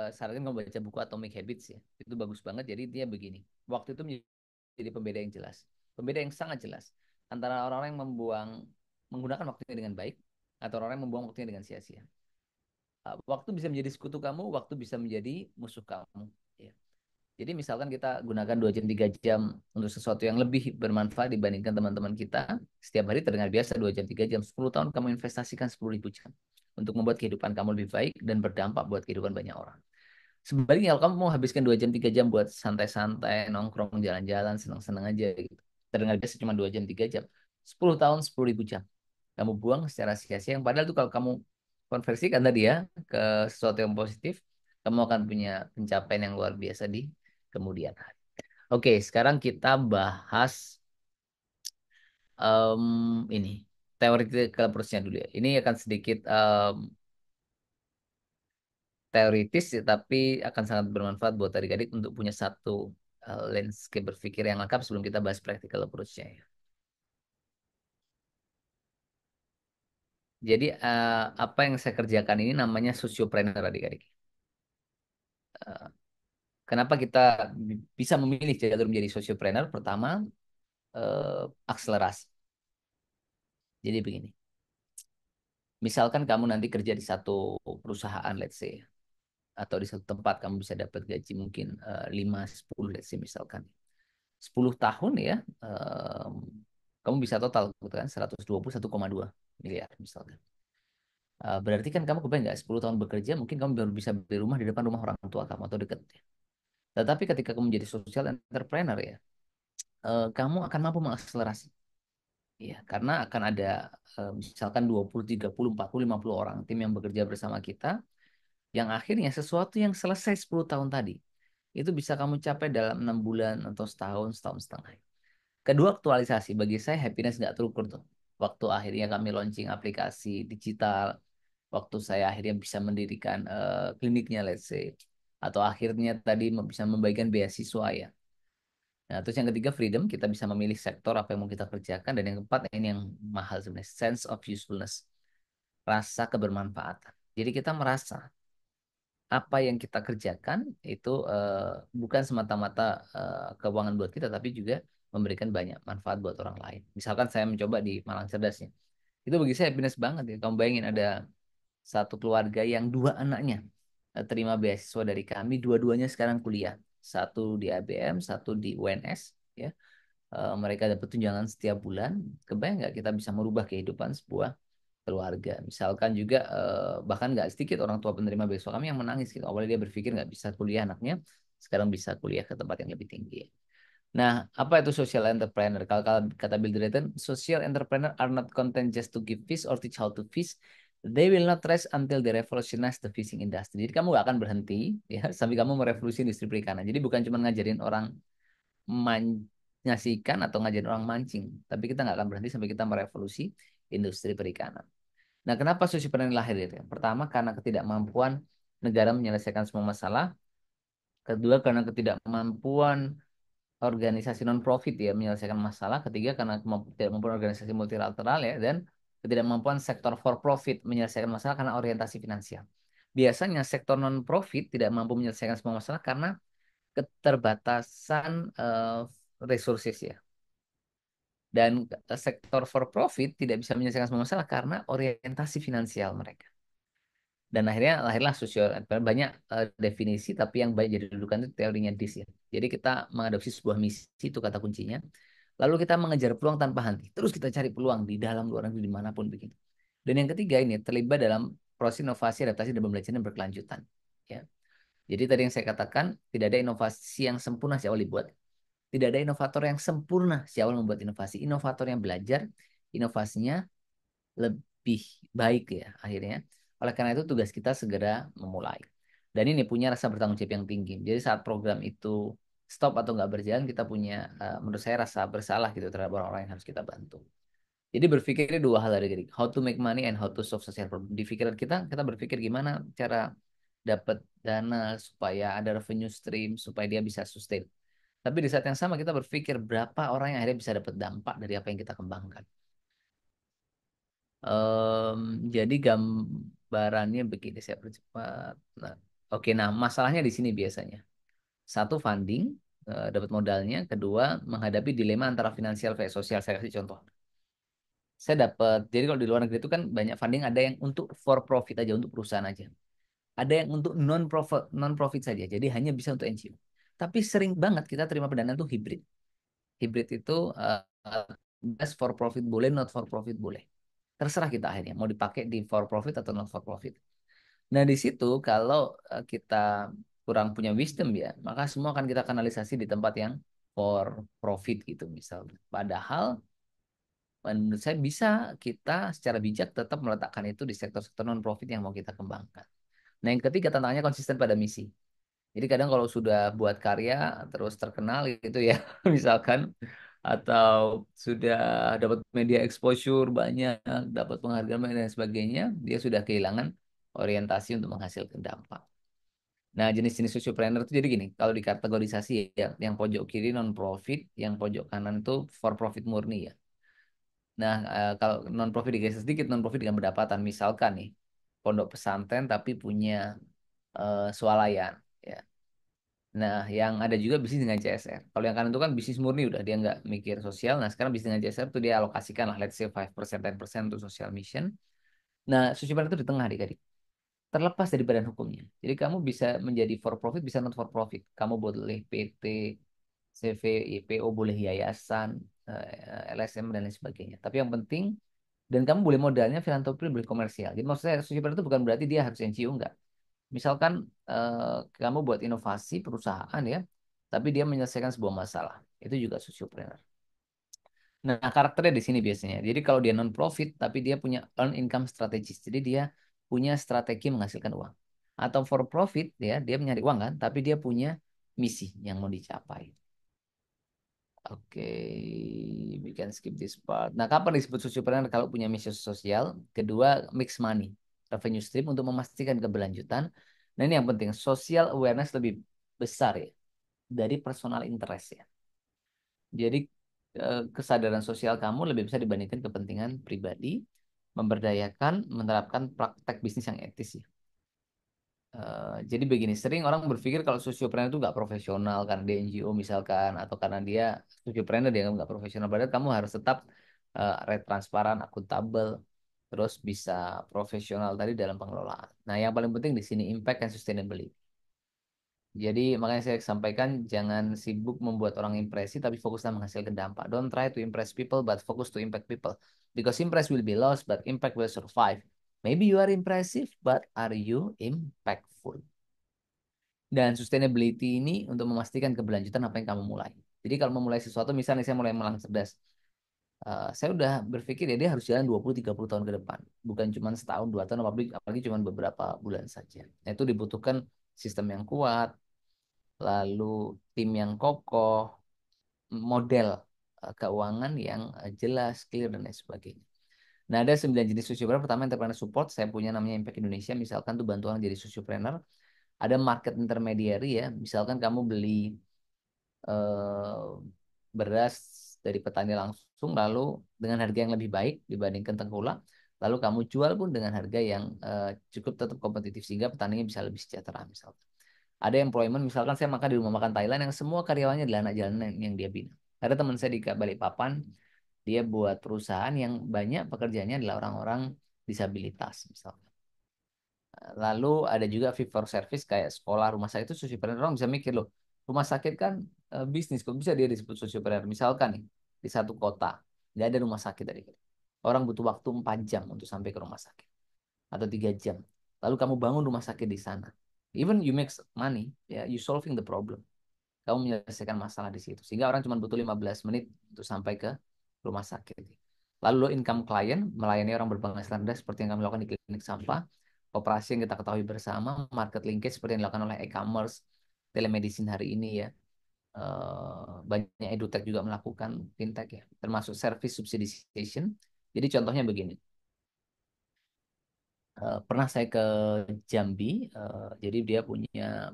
sarankan kamu baca buku Atomic Habits ya. Itu bagus banget. Jadi dia begini. Waktu itu menjadi pembeda yang jelas. Pembeda yang sangat jelas antara orang-orang yang menggunakan waktunya dengan baik atau orang yang membuang waktunya dengan sia-sia. Waktu bisa menjadi sekutu kamu, waktu bisa menjadi musuh kamu. Ya. Jadi misalkan kita gunakan 2 jam 3 jam untuk sesuatu yang lebih bermanfaat dibandingkan teman-teman kita, setiap hari terdengar biasa 2 jam 3 jam, 10 tahun kamu investasikan 10.000 jam untuk membuat kehidupan kamu lebih baik dan berdampak buat kehidupan banyak orang. Sebaliknya kalau kamu mau habiskan 2 jam 3 jam buat santai-santai, nongkrong, jalan-jalan, senang-senang aja gitu. Terdengar biasa cuma 2 jam 3 jam. 10 tahun 10.000 jam. Kamu buang secara sia-sia. Yang padahal tuh kalau kamu konversikan tadi ya ke sesuatu yang positif, kamu akan punya pencapaian yang luar biasa di kemudian hari. Oke, sekarang kita bahas ini theoretical approach-nya dulu ya. Ini akan sedikit teoritis ya, tapi akan sangat bermanfaat buat adik-adik untuk punya satu landscape berpikir yang lengkap sebelum kita bahas practical approach-nya ya. Jadi apa yang saya kerjakan ini namanya sociopreneur adik-adik. Kenapa kita bisa memilih jalur menjadi sociopreneur? Pertama, akselerasi. Jadi begini. Misalkan kamu nanti kerja di satu perusahaan, let's say, atau di satu tempat kamu bisa dapat gaji mungkin 5-10, let's say misalkan. 10 tahun ya, kamu bisa total kan 121,2 miliar misalkan. Berarti kan kamu kebayang nggak 10 tahun bekerja mungkin kamu baru bisa beli rumah di depan rumah orang tua kamu atau dekat. Tetapi ketika kamu menjadi social entrepreneur ya, kamu akan mampu mengakselerasi. Ya, karena akan ada misalkan 20, 30, 40, 50 orang tim yang bekerja bersama kita yang akhirnya sesuatu yang selesai 10 tahun tadi itu bisa kamu capai dalam 6 bulan atau setahun, setahun setengah. Kedua, aktualisasi. Bagi saya happiness nggak terukur tuh. Waktu akhirnya kami launching aplikasi digital, waktu saya akhirnya bisa mendirikan kliniknya, let's say, atau akhirnya tadi bisa membagikan beasiswa ya. Nah, terus yang ketiga freedom, kita bisa memilih sektor apa yang mau kita kerjakan, dan yang keempat ini yang mahal sebenarnya, sense of usefulness, rasa kebermanfaatan. Jadi kita merasa apa yang kita kerjakan itu bukan semata-mata keuangan buat kita, tapi juga memberikan banyak manfaat buat orang lain. Misalkan saya mencoba di Malang Cerdasnya, itu bagi saya happiness banget ya. Kamu bayangin ada satu keluarga yang 2 anaknya terima beasiswa dari kami, dua-duanya sekarang kuliah. Satu di ABM, satu di UNS, ya. Mereka dapat tunjangan setiap bulan. Kebayang nggak kita bisa merubah kehidupan sebuah keluarga. Misalkan juga bahkan nggak sedikit orang tua penerima beasiswa kami yang menangis gitu. Awalnya dia berpikir nggak bisa kuliah anaknya, sekarang bisa kuliah ke tempat yang lebih tinggi. Nah, apa itu social entrepreneur? Kalau kata Bill Drayton, social entrepreneur are not content just to give fish or teach how to fish. They will not rest until they revolutionize the fishing industry. Jadi kamu gak akan berhenti ya sampai kamu merevolusi industri perikanan. Jadi bukan cuma ngajarin orang ngasih ikan atau ngajarin orang mancing, tapi kita nggak akan berhenti sampai kita merevolusi industri perikanan. Nah, kenapa sociopreneur lahir itu? Pertama, karena ketidakmampuan negara menyelesaikan semua masalah Kedua, karena ketidakmampuan organisasi non-profit ya menyelesaikan masalah. Ketiga, karena ketidakmampuan organisasi multilateral ya. Dan ketidakmampuan sektor for profit menyelesaikan masalah karena orientasi finansial. Biasanya sektor non-profit tidak mampu menyelesaikan semua masalah karena keterbatasan resources ya. Dan sektor for profit tidak bisa menyelesaikan semua masalah karena orientasi finansial mereka. Dan akhirnya lahirlah sosial banyak definisi, tapi yang baik jadi dudukan itu teorinya DIS ya. Jadi kita mengadopsi sebuah misi, itu kata kuncinya. Lalu kita mengejar peluang tanpa henti. Terus kita cari peluang di dalam, luar negeri, dimanapun begitu. Dan yang ketiga ini terlibat dalam proses inovasi, adaptasi, dan pembelajaran yang berkelanjutan. Ya. Jadi tadi yang saya katakan, tidak ada inovasi yang sempurna si awal dibuat. Tidak ada inovator yang sempurna si awal membuat inovasi. Inovator yang belajar, inovasinya lebih baik ya akhirnya. Oleh karena itu tugas kita segera memulai. Dan ini punya rasa bertanggung jawab yang tinggi. Jadi saat program itu stop atau nggak berjalan, kita punya menurut saya rasa bersalah gitu terhadap orang-orang yang harus kita bantu. Jadi berpikirnya dua hal dari diri. How to make money and how to solve social problem. Di pikiran kita berpikir gimana cara dapat dana supaya ada revenue stream, supaya dia bisa sustain. Tapi di saat yang sama kita berpikir berapa orang yang akhirnya bisa dapat dampak dari apa yang kita kembangkan. Jadi gambarannya begini, saya percepat. Nah, oke, nah masalahnya di sini biasanya. Satu, funding, dapat modalnya. Kedua, menghadapi dilema antara finansial versus sosial. Saya kasih contoh. Saya dapat, jadi kalau di luar negeri itu kan banyak funding, ada yang untuk for profit aja, untuk perusahaan aja. Ada yang untuk non-profit saja, jadi hanya bisa untuk NGO. Tapi sering banget kita terima pendanaan itu hibrid. Hibrid itu for profit boleh, not for profit boleh. Terserah kita akhirnya mau dipakai di for profit atau not for profit. Nah di situ kalau kita kurang punya wisdom ya, maka semua akan kita kanalisasi di tempat yang for profit gitu misalnya. Padahal menurut saya bisa kita secara bijak tetap meletakkan itu di sektor-sektor non profit yang mau kita kembangkan. Nah yang ketiga tantangannya konsisten pada misi. Jadi kadang kalau sudah buat karya terus terkenal gitu ya, misalkan atau sudah dapat media exposure banyak, dapat penghargaan dan sebagainya, dia sudah kehilangan orientasi untuk menghasilkan dampak. Nah, jenis-jenis sociopreneur itu jadi gini, kalau dikategorisasi ya, yang pojok kiri non profit, yang pojok kanan itu for profit murni ya. Nah, kalau non profit digeser sedikit, non profit dengan pendapatan, misalkan nih pondok pesantren tapi punya swalayan ya. Nah, yang ada juga bisnis dengan CSR. Kalau yang kanan itu kan bisnis murni udah dia nggak mikir sosial. Nah, sekarang bisnis dengan CSR itu dia alokasikan lah, let's say 5%, 10% untuk social mission. Nah, sociopreneur itu di tengah adik-adik. Terlepas dari badan hukumnya. Jadi kamu bisa menjadi for profit, bisa not for profit. Kamu boleh PT, CV, IPO, boleh yayasan, LSM dan lain sebagainya. Tapi yang penting, dan kamu boleh modalnya filantropi, boleh komersial. Jadi maksud saya sociopreneur itu bukan berarti dia harus NGO, enggak. Misalkan kamu buat inovasi perusahaan ya, tapi dia menyelesaikan sebuah masalah. Itu juga sociopreneur. Nah, karakternya di sini biasanya. Jadi kalau dia non profit, tapi dia punya earn income strategis. Jadi dia punya strategi menghasilkan uang. Atau for profit, ya, dia mencari uang kan, tapi dia punya misi yang mau dicapai. Oke, we can skip this part. Nah, kapan disebut sociopreneur kalau punya misi sosial? Kedua, mix money, revenue stream untuk memastikan keberlanjutan. Nah, ini yang penting, social awareness lebih besar ya dari personal interest ya. Jadi kesadaran sosial kamu lebih besar dibandingkan kepentingan pribadi, memberdayakan, menerapkan praktek bisnis yang etis ya. Jadi begini, sering orang berpikir kalau sociopreneur itu nggak profesional karena dia NGO misalkan, atau karena dia sociopreneur dia nggak profesional. Padahal kamu harus tetap transparan, akuntabel, terus bisa profesional tadi dalam pengelolaan. Nah, yang paling penting di sini impact and sustainability. Jadi makanya saya sampaikan jangan sibuk membuat orang impresi tapi fokuslah menghasilkan dampak. Don't try to impress people but focus to impact people. Because impress will be lost but impact will survive. Maybe you are impressive but are you impactful? Dan sustainability ini untuk memastikan keberlanjutan apa yang kamu mulai. Jadi kalau memulai sesuatu misalnya saya mulai Malang Cerdas. Saya udah berpikir ya dia harus jalan 20-30 tahun ke depan. Bukan cuma setahun, 2 tahun, apalagi cuma beberapa bulan saja. Nah, itu dibutuhkan sistem yang kuat, lalu tim yang kokoh, model keuangan yang jelas, clear, dan lain sebagainya. Nah, ada 9 jenis sociopreneur. Pertama, entrepreneur support. Saya punya namanya Impact Indonesia. Misalkan tuh bantuan jadi sociopreneur. Ada market intermediary ya. Misalkan kamu beli eh, beras dari petani langsung lalu dengan harga yang lebih baik dibandingkan tengkulak, lalu kamu jual pun dengan harga yang cukup tetap kompetitif sehingga petaninya bisa lebih sejahtera misalkan. Ada employment, misalkan saya makan di rumah makan Thailand yang semua karyawannya adalah anak jalanan yang dia bina. Ada teman saya di Balikpapan, dia buat perusahaan yang banyak pekerjaannya adalah orang-orang disabilitas misalkan. Lalu ada juga fee for service kayak sekolah, rumah sakit itu sosiopreneur. Orang bisa mikir loh, rumah sakit kan bisnis, kok bisa dia disebut sosiopreneur? Misalkan nih, di satu kota, nggak ada rumah sakit dari kita. Orang butuh waktu 4 jam untuk sampai ke rumah sakit. Atau 3 jam. Lalu kamu bangun rumah sakit di sana. Even you make money, ya you solving the problem. Kamu menyelesaikan masalah di situ. Sehingga orang cuma butuh 15 menit untuk sampai ke rumah sakit. Lalu low income client, melayani orang berpenghasilan rendah seperti yang kami lakukan di klinik sampah, operasi yang kita ketahui bersama, market linkage seperti yang dilakukan oleh e-commerce, telemedicine hari ini ya. Banyak edutech juga melakukan fintech ya, termasuk service subsidization. Jadi contohnya begini. Pernah saya ke Jambi, jadi dia punya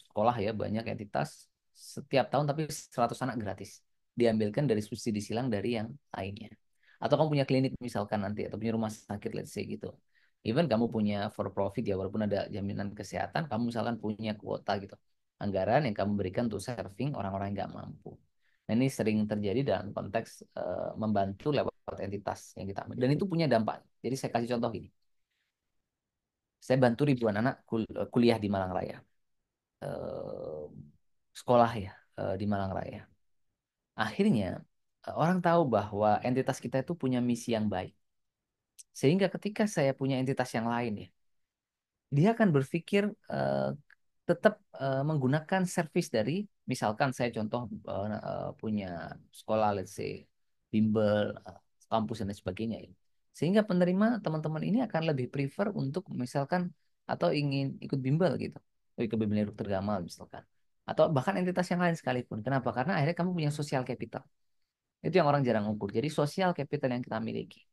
sekolah ya, banyak entitas setiap tahun tapi 100 anak gratis diambilkan dari subsidi silang dari yang lainnya. Atau kamu punya klinik misalkan nanti atau punya rumah sakit let's say gitu. Even kamu punya for profit ya, walaupun ada jaminan kesehatan, kamu misalkan punya kuota gitu, anggaran yang kamu berikan untuk serving orang-orang yang nggak mampu. Nah, ini sering terjadi dalam konteks membantu lewat entitas yang kita ambil. Dan itu punya dampak. Jadi saya kasih contoh gini. Saya bantu ribuan anak kuliah di Malang Raya. Eh, Sekolah ya di Malang Raya. Akhirnya orang tahu bahwa entitas kita itu punya misi yang baik. Sehingga ketika saya punya entitas yang lain ya, dia akan berpikir tetap menggunakan servis dari, misalkan saya contoh punya sekolah let's say bimbel, kampus dan lain sebagainya ya. Sehingga penerima teman-teman ini akan lebih prefer untuk misalkan atau ingin ikut bimbel gitu. Ikut bimbel Dr. Gamal misalkan. Atau bahkan entitas yang lain sekalipun. Kenapa? Karena akhirnya kamu punya social capital. Itu yang orang jarang ukur. Jadi social capital yang kita miliki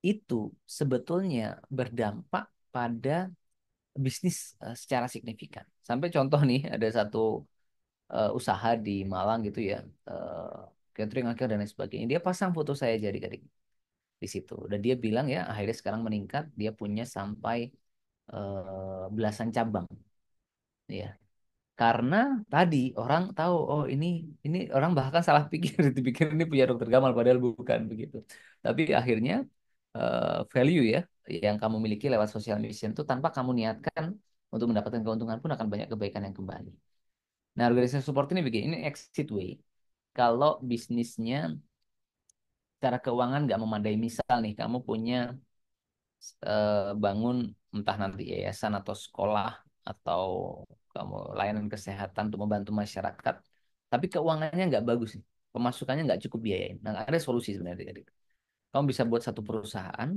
itu sebetulnya berdampak pada bisnis secara signifikan. Sampai contoh nih, ada satu usaha di Malang gitu ya, catering akhir dan lain sebagainya. Dia pasang foto saya jadi adik di situ. Dan dia bilang ya, akhirnya sekarang meningkat, dia punya sampai belasan cabang. Ya, karena tadi orang tahu, oh ini orang bahkan salah pikir, dipikir ini punya dokter Gamal padahal bukan begitu. Tapi akhirnya value ya yang kamu miliki lewat social mission itu tanpa kamu niatkan untuk mendapatkan keuntungan pun akan banyak kebaikan yang kembali. Nah, organisasi support ini begini, ini exit way. Kalau bisnisnya secara keuangan nggak memadai, misal nih kamu punya bangun entah nanti yayasan atau sekolah atau kamu layanan kesehatan untuk membantu masyarakat, tapi keuangannya nggak bagus nih, pemasukannya nggak cukup biayain. Nah, ada solusi sebenarnya. Kamu bisa buat satu perusahaan,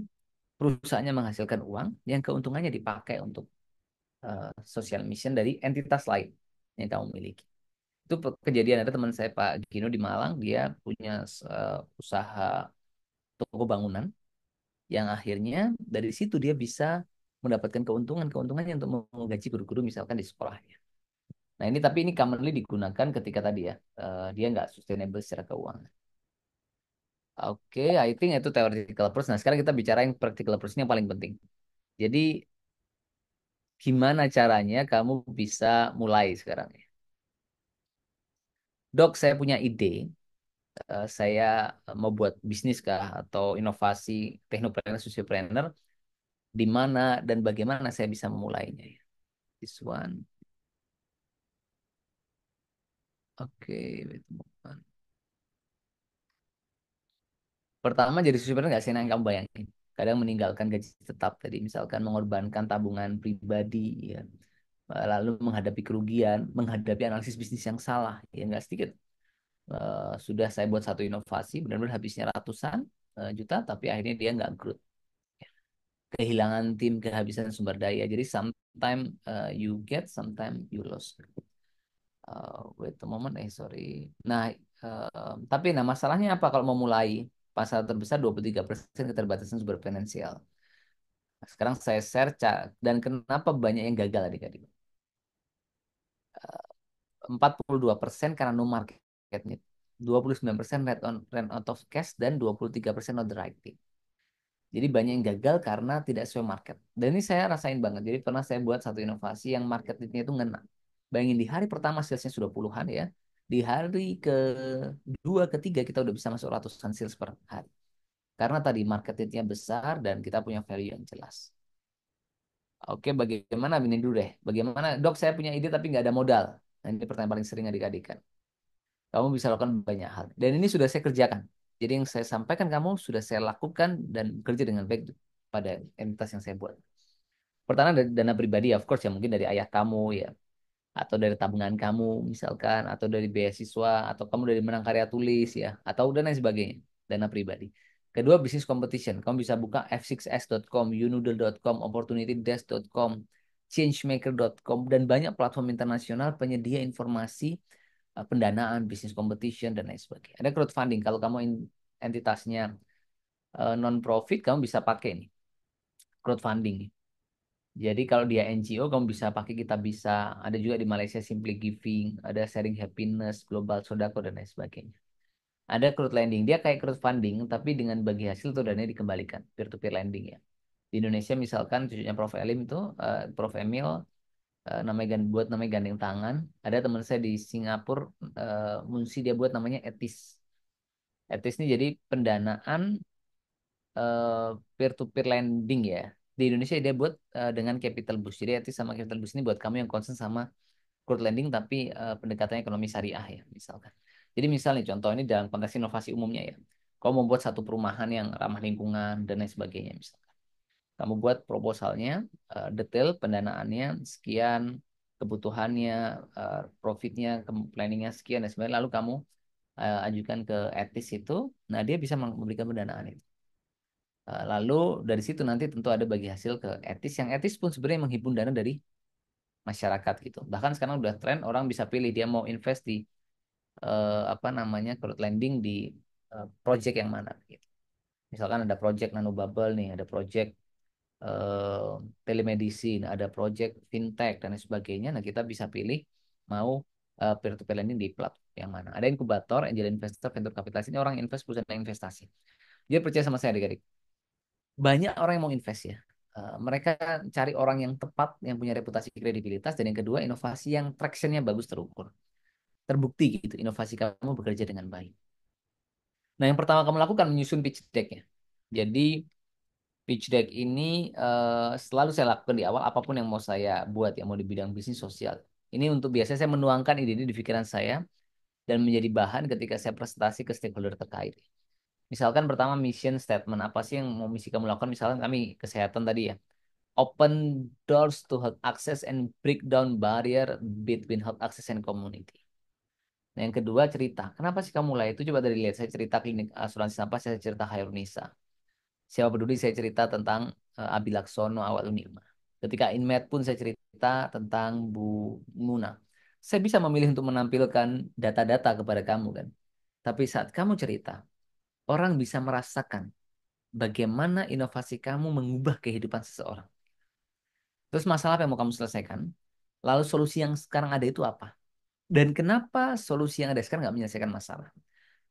perusahaannya menghasilkan uang, yang keuntungannya dipakai untuk social mission dari entitas lain yang kamu miliki. Itu kejadian, ada teman saya Pak Gino di Malang, dia punya usaha toko bangunan yang akhirnya dari situ dia bisa mendapatkan keuntungannya untuk menggaji guru-guru misalkan di sekolahnya. Nah ini tapi ini commonly digunakan ketika tadi ya dia nggak sustainable secara keuangan. Oke, I think itu theoretical approach. Nah sekarang kita bicara yang practical approach ini yang paling penting. Jadi gimana caranya kamu bisa mulai sekarang ya? Dok, saya punya ide. Saya mau buat bisnis kah atau inovasi teknopreneur, sociopreneur, di mana dan bagaimana saya bisa memulainya ya. This one. Oke, wait a moment. Pertama jadi sociopreneur nggak senang yang kamu bayangin. Kadang meninggalkan gaji tetap tadi, misalkan mengorbankan tabungan pribadi ya. Lalu menghadapi kerugian, menghadapi analisis bisnis yang salah, ya nggak sedikit. Sudah saya buat satu inovasi, benar-benar habisnya ratusan juta, tapi akhirnya dia nggak growth. Kehilangan tim, kehabisan sumber daya. Jadi sometimes you get, sometimes you lose. Wait a moment, sorry. Nah, tapi masalahnya apa kalau mau mulai pasar terbesar 23% keterbatasan sumber finansial. Sekarang saya share dan kenapa banyak yang gagal adik-adik. 42% karena no market need. 29% rent out of cash dan 23% not the right thing. Jadi banyak yang gagal karena tidak sesuai market. Dan ini saya rasain banget. Jadi pernah saya buat satu inovasi yang market need-nya itu ngena. Bayangin di hari pertama salesnya sudah puluhan ya. Di hari kedua, ketiga kita udah bisa masuk ratusan sales per hari. Karena tadi market need-nya besar dan kita punya value yang jelas. Oke, bagaimana ini dulu deh. Bagaimana, dok saya punya ide tapi nggak ada modal. Nah, ini pertanyaan paling sering adik-adik kan. Kamu bisa lakukan banyak hal. Dan ini sudah saya kerjakan. Jadi yang saya sampaikan kamu sudah saya lakukan dan bekerja dengan baik pada entitas yang saya buat. Pertama dari dana pribadi, of course ya mungkin dari ayah kamu ya, atau dari tabungan kamu misalkan, atau dari beasiswa, atau kamu dari menang karya tulis ya, atau dan lain sebagainya, dana pribadi. Kedua, bisnis competition. Kamu bisa buka f6s.com, unoodle.com, opportunitydesk.com, changemaker.com, dan banyak platform internasional penyedia informasi pendanaan, bisnis competition, dan lain sebagainya. Ada crowdfunding. Kalau kamu entitasnya non-profit, kamu bisa pakai nih crowdfunding. Jadi kalau dia NGO, kamu bisa pakai Kita Bisa. Ada juga di Malaysia Simply Giving, ada Sharing Happiness, Global Sodako, dan lain sebagainya. Ada crowdlending, dia kayak crowdfunding, tapi dengan bagi hasil tuh dananya dikembalikan, peer-to-peer lending ya. Di Indonesia misalkan cucunya Prof. Elim itu, Prof. Emil, namanya gandeng tangan. Ada teman saya di Singapura, Munsi, dia buat namanya Etis. Etis ini jadi pendanaan peer-to-peer lending ya. Di Indonesia dia buat dengan capital boost. Jadi Etis sama capital boost ini buat kamu yang concern sama crowd lending tapi pendekatannya ekonomi syariah ya misalkan. Jadi misalnya contoh ini dalam konteks inovasi umumnya ya. Kamu membuat satu perumahan yang ramah lingkungan dan lain sebagainya misalkan. Kamu buat proposalnya, detail pendanaannya sekian, kebutuhannya, profitnya, planningnya sekian dan sebagainya. Lalu kamu ajukan ke etis itu, nah dia bisa memberikan pendanaan itu. Lalu dari situ nanti tentu ada bagi hasil ke etis. Yang etis pun sebenarnya menghimpun dana dari masyarakat gitu. Bahkan sekarang udah tren orang bisa pilih dia mau invest di crowd lending di project yang mana gitu. Misalkan ada project nanobubble nih, ada project telemedicine, ada project fintech dan lain sebagainya. Nah, kita bisa pilih mau peer-to-peer lending di platform yang mana. Ada inkubator, angel investor, venture capitalist, ini orang invest perusahaan investasi. Dia percaya sama saya adik-adik. Banyak orang yang mau invest ya. Mereka cari orang yang tepat, yang punya reputasi kredibilitas, dan yang kedua inovasi yang traction-nya bagus terukur. Terbukti gitu, inovasi kamu bekerja dengan baik. Nah, yang pertama kamu lakukan menyusun pitch deck-nya. Jadi pitch deck ini selalu saya lakukan di awal apapun yang mau saya buat ya mau di bidang bisnis sosial. Ini untuk biasanya saya menuangkan ide ini di pikiran saya dan menjadi bahan ketika saya presentasi ke stakeholder terkait. Misalkan pertama mission statement, apa sih yang mau misi kamu lakukan? Misalkan kami kesehatan tadi ya. Open doors to health access and break down barrier between health access and community. Nah, yang kedua cerita. Kenapa sih kamu mulai itu? Coba dari lihat saya cerita klinik asuransi sampah, saya cerita Hairunisa. Siapa peduli saya cerita tentang Abi Laksono awal Unima. Ketika Inmed pun saya cerita tentang Bu Muna. Saya bisa memilih untuk menampilkan data-data kepada kamu kan. Tapi saat kamu cerita, orang bisa merasakan bagaimana inovasi kamu mengubah kehidupan seseorang. Terus masalah apa yang mau kamu selesaikan? Lalu solusi yang sekarang ada itu apa? Dan kenapa solusi yang ada sekarang nggak menyelesaikan masalah?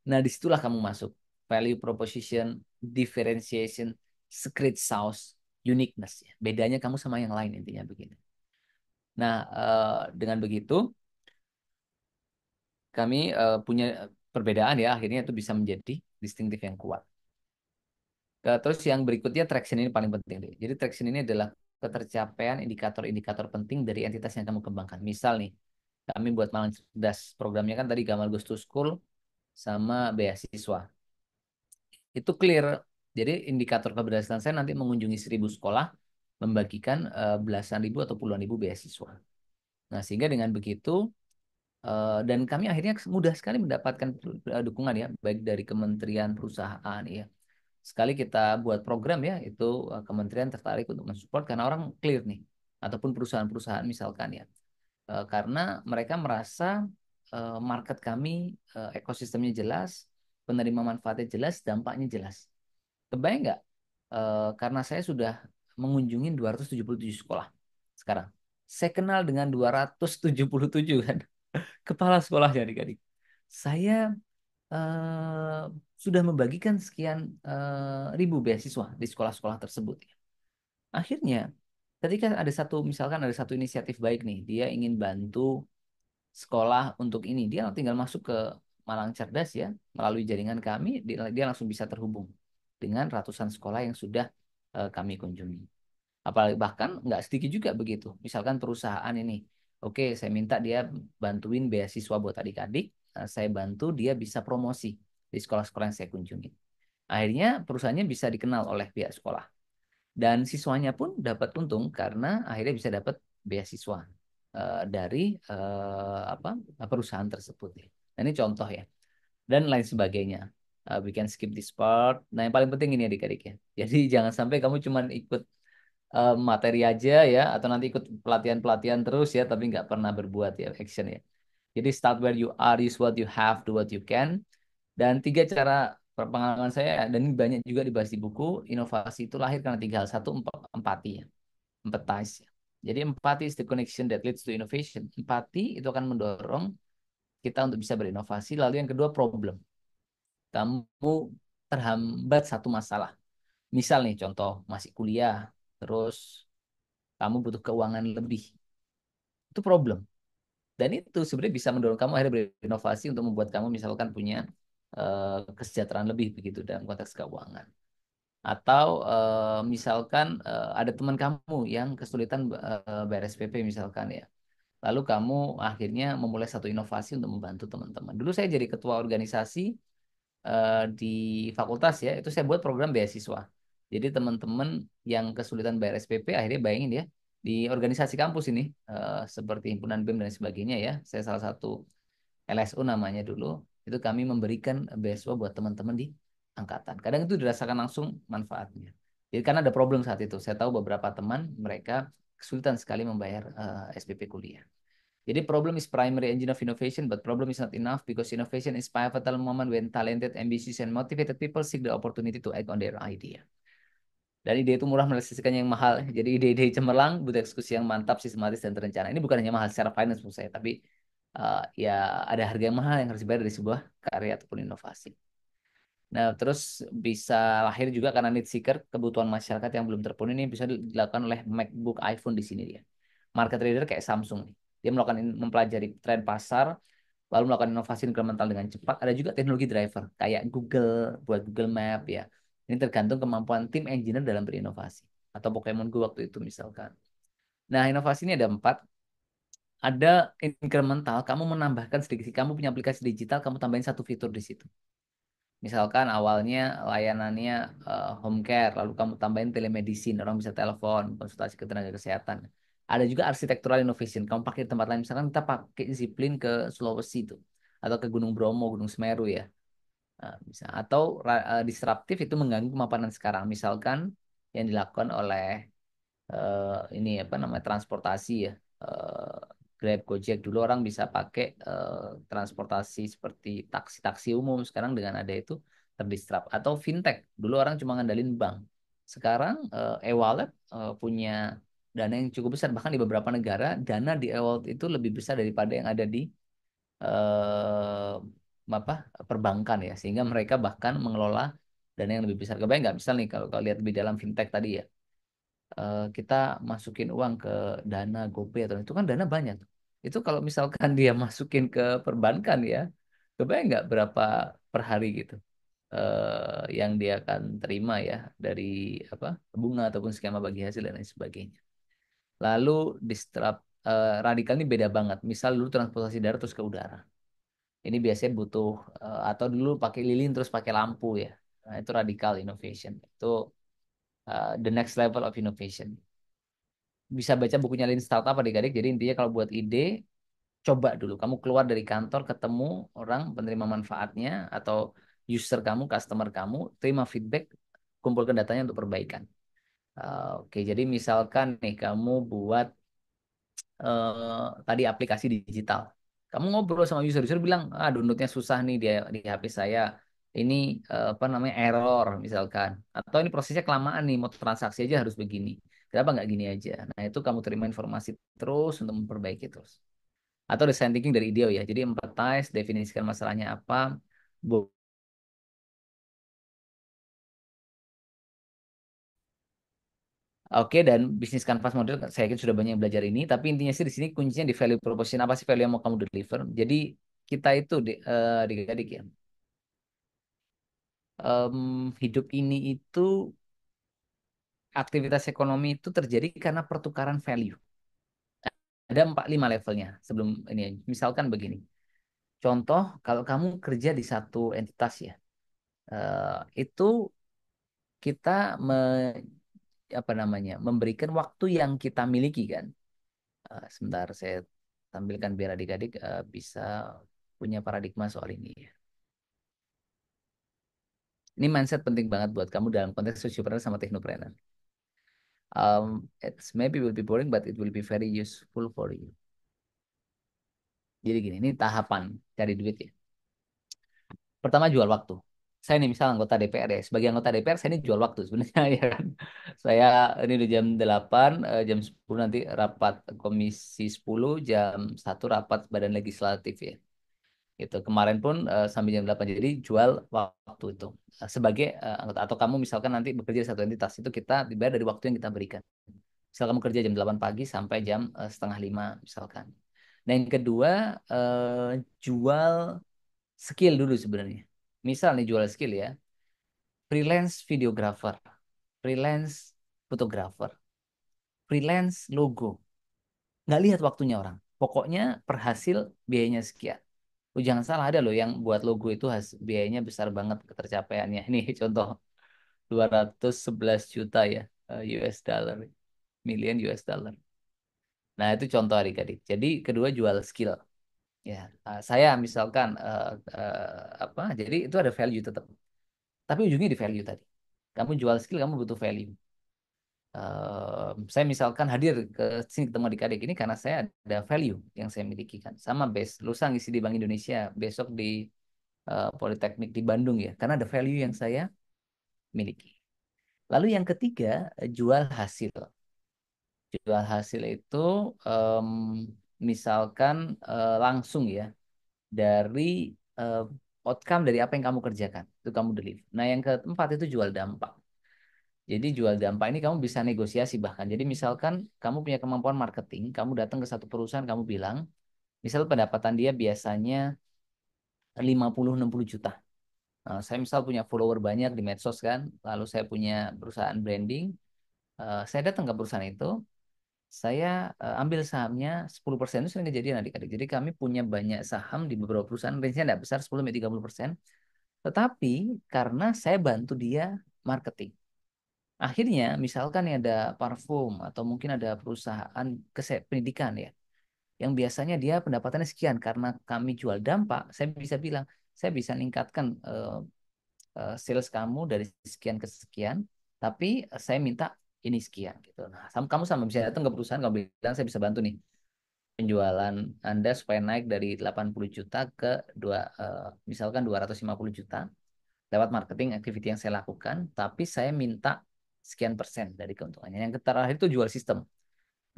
Nah, disitulah kamu masuk. Value proposition, differentiation, secret sauce, uniqueness. Ya. Bedanya kamu sama yang lain intinya begini. Nah, dengan begitu, kami punya perbedaan ya. Akhirnya itu bisa menjadi distinktif yang kuat. Terus yang berikutnya traction ini paling penting. Jadi traction ini adalah ketercapaian indikator-indikator penting dari entitas yang kamu kembangkan. Misal nih, kami buat Malang Cerdas. Programnya kan tadi Gamal Goes to School sama beasiswa. Itu clear. Jadi indikator keberhasilan saya nanti mengunjungi 1000 sekolah, membagikan belasan ribu atau puluhan ribu beasiswa. Nah, sehingga dengan begitu, dan kami akhirnya mudah sekali mendapatkan dukungan ya, baik dari kementerian perusahaan ya. Sekali kita buat program ya, itu kementerian tertarik untuk mensupport karena orang clear nih, ataupun perusahaan-perusahaan misalkan ya. Karena mereka merasa market kami, ekosistemnya jelas, penerima manfaatnya jelas, dampaknya jelas. Kebayang nggak? Karena saya sudah mengunjungi 277 sekolah sekarang. Saya kenal dengan 277 kan kepala sekolahnya adik-adik. Saya eh, sudah membagikan sekian ribu beasiswa di sekolah-sekolah tersebut. Akhirnya, ketika misalkan ada satu inisiatif baik nih, dia ingin bantu sekolah untuk ini, dia tinggal masuk ke Malang Cerdas ya, melalui jaringan kami, dia langsung bisa terhubung dengan ratusan sekolah yang sudah kami kunjungi. Apalagi bahkan nggak sedikit juga begitu. Misalkan perusahaan ini, oke, saya minta dia bantuin beasiswa buat adik-adik, saya bantu dia bisa promosi di sekolah-sekolah yang saya kunjungi. Akhirnya perusahaannya bisa dikenal oleh pihak sekolah. Dan siswanya pun dapat untung karena akhirnya bisa dapat beasiswa dari apa perusahaan tersebut. Nah, ini contoh ya. Dan lain sebagainya. We can skip this part. Nah, yang paling penting ini adik-adik ya. Jadi jangan sampai kamu cuma ikut materi aja ya, atau nanti ikut pelatihan-pelatihan terus ya, tapi nggak pernah berbuat ya, action ya. Jadi start where you are, use what you have, do what you can. Dan 3 cara pengalaman saya, dan ini banyak juga dibahas di buku, inovasi itu lahir karena 3 hal. Satu, empati ya, empathize ya. Jadi empati is the connection that leads to innovation. Empati itu akan mendorong kita untuk bisa berinovasi. Lalu yang kedua, problem. Kamu terhambat satu masalah. Misal nih contoh, masih kuliah, terus kamu butuh keuangan lebih. Itu problem. Dan itu sebenarnya bisa mendorong kamu akhirnya berinovasi untuk membuat kamu misalkan punya kesejahteraan lebih begitu dalam konteks keuangan. Atau misalkan ada teman kamu yang kesulitan bayar SPP misalkan ya. Lalu kamu akhirnya memulai satu inovasi untuk membantu teman-teman. Dulu saya jadi ketua organisasi di fakultas ya, itu saya buat program beasiswa. Jadi teman-teman yang kesulitan bayar SPP akhirnya bayangin ya, di organisasi kampus ini seperti himpunan BEM dan sebagainya ya. Saya salah satu LSU namanya dulu. Itu kami memberikan beasiswa buat teman-teman di angkatan. Kadang itu dirasakan langsung manfaatnya. Jadi karena ada problem saat itu. Saya tahu beberapa teman mereka kesulitan sekali membayar SPP kuliah. Jadi problem is primary engine of innovation, but problem is not enough because innovation is pivotal moment when talented, ambitious, and motivated people seek the opportunity to act on their idea. Dan ide itu murah merealisasikannya yang mahal. Jadi ide-ide cemerlang butuh eksekusi yang mantap, sistematis, dan terencana. Ini bukan hanya mahal secara finance menurut saya, tapi ya ada harga yang mahal yang harus dibayar dari sebuah karya ataupun inovasi. Nah, terus bisa lahir juga karena need seeker, kebutuhan masyarakat yang belum terpenuhi ini bisa dilakukan oleh MacBook, iPhone di sini dia. Market trader kayak Samsung nih. Dia mempelajari tren pasar, lalu melakukan inovasi incremental dengan cepat. Ada juga teknologi driver kayak Google buat Google Map ya. Ini tergantung kemampuan tim engineer dalam berinovasi. Atau Pokemon Go waktu itu misalkan. Nah, inovasi ini ada 4. Ada incremental, kamu menambahkan sedikit. Kamu punya aplikasi digital, kamu tambahin satu fitur di situ. Misalkan awalnya layanannya home care, lalu kamu tambahin telemedicine, orang bisa telepon, konsultasi ke tenaga kesehatan. Ada juga architectural innovation, kamu pakai di tempat lain. Misalkan kita pakai zipline ke Sulawesi itu, atau ke Gunung Bromo, Gunung Semeru ya. Bisa. Atau disruptif itu mengganggu kemapanan sekarang. Misalkan yang dilakukan oleh ini apa namanya transportasi ya. Grab, Gojek dulu orang bisa pakai transportasi seperti taksi-taksi umum, sekarang dengan ada itu terdisrupt. Atau fintech, dulu orang cuma ngandalin bank, sekarang e-wallet punya dana yang cukup besar, bahkan di beberapa negara dana di e-wallet itu lebih besar daripada yang ada di apa perbankan ya, sehingga mereka bahkan mengelola dana yang lebih besar. Kebayang nggak, misal nih kalau lihat lebih dalam fintech tadi ya, kita masukin uang ke dana GoPay atau itu kan dana banyak. Itu kalau misalkan dia masukin ke perbankan ya, kebayang nggak berapa per hari gitu yang dia akan terima ya dari apa bunga ataupun skema bagi hasil dan lain sebagainya. Lalu disrupt radikal ini beda banget. Misal dulu transportasi darat terus ke udara. Ini biasanya butuh atau dulu pakai lilin terus pakai lampu ya. Nah, itu radikal innovation. Itu the next level of innovation. Bisa baca bukunya Lean Startup adik-adik. Jadi intinya kalau buat ide, coba dulu. Kamu keluar dari kantor, ketemu orang penerima manfaatnya atau user kamu, customer kamu, terima feedback, kumpulkan datanya untuk perbaikan. Oke, jadi misalkan nih kamu buat tadi aplikasi digital. Kamu ngobrol sama user bilang, downloadnya susah nih di HP saya. ini apa namanya error misalkan, atau ini prosesnya kelamaan nih, mau transaksi aja harus begini. Kenapa nggak gini aja? Nah itu kamu terima informasi terus untuk memperbaiki terus. Atau design thinking dari IDEO ya. Jadi empathize, definisikan masalahnya apa, oke, dan bisnis canvas model saya yakin sudah banyak yang belajar ini, tapi intinya sih di sini kuncinya di value proposition, apa sih value yang mau kamu deliver. Jadi kita itu adik-adik ya, hidup ini itu aktivitas ekonomi itu terjadi karena pertukaran value. Ada 4-5 levelnya sebelum ini. Misalkan begini, contoh kalau kamu kerja di satu entitas ya, itu kita apa namanya memberikan waktu yang kita miliki kan. Sebentar saya tampilkan biar adik-adik bisa punya paradigma soal ini ya. Ini mindset penting banget buat kamu dalam konteks sociopreneur sama technopreneur. It's maybe will be boring but it will be very useful for you. Jadi gini, ini tahapan cari duit ya. Pertama jual waktu. Saya ini misal anggota DPR ya. Sebagai anggota DPR saya ini jual waktu sebenarnya ya kan. Saya ini udah jam 8, jam 10 nanti rapat komisi 10, jam 1 rapat badan legislatif ya. Itu kemarin pun sampai jam 8, jadi jual waktu itu. Sebagai anggota, atau kamu misalkan nanti bekerja di satu entitas, itu kita dibayar dari waktu yang kita berikan. Misal kamu kerja jam 8 pagi sampai jam setengah 5 misalkan. Nah yang kedua, jual skill dulu sebenarnya. Misal nih jual skill ya, freelance videographer, freelance fotografer, freelance logo. Nggak lihat waktunya orang. Pokoknya per hasil biayanya sekian. Jangan salah, ada loh yang buat logo itu biayanya besar banget ketercapaiannya. Ini contoh 211 juta ya, US dollar, million US dollar. Nah itu contoh adik-adik. Jadi kedua jual skill. Ya, saya misalkan apa? Jadi itu ada value tetap. Tapi ujungnya di value tadi. Kamu jual skill, kamu butuh value. Saya misalkan hadir ke sini ketemu adik-adik ini karena saya ada value yang saya miliki kan. Sama base, lusa ngisi di Bank Indonesia, besok di Politeknik di Bandung ya, karena ada value yang saya miliki. Lalu yang ketiga, jual hasil. Jual hasil itu misalkan langsung ya dari outcome dari apa yang kamu kerjakan, itu kamu deliver. Nah yang keempat itu jual dampak. Jadi jual dampak ini kamu bisa negosiasi bahkan. Jadi misalkan kamu punya kemampuan marketing, kamu datang ke satu perusahaan, kamu bilang, misal pendapatan dia biasanya 50-60 juta. Nah, saya misal punya follower banyak di medsos kan, lalu saya punya perusahaan branding, saya datang ke perusahaan itu, saya ambil sahamnya 10%, itu sering kejadian adik-adik. Jadi kami punya banyak saham di beberapa perusahaan, range-nya tidak besar, 10-30%. Tetapi karena saya bantu dia marketing. Akhirnya misalkan ada parfum atau mungkin ada perusahaan pendidikan ya, yang biasanya dia pendapatannya sekian, karena kami jual dampak, saya bisa bilang, saya bisa meningkatkan sales kamu dari sekian ke sekian, tapi saya minta ini sekian gitu. Nah, kamu sama bisa datang ke perusahaan, kamu bilang saya bisa bantu nih penjualan Anda supaya naik dari 80 juta ke misalkan 250 juta lewat marketing activity yang saya lakukan, tapi saya minta sekian persen dari keuntungannya. Yang terakhir itu jual sistem.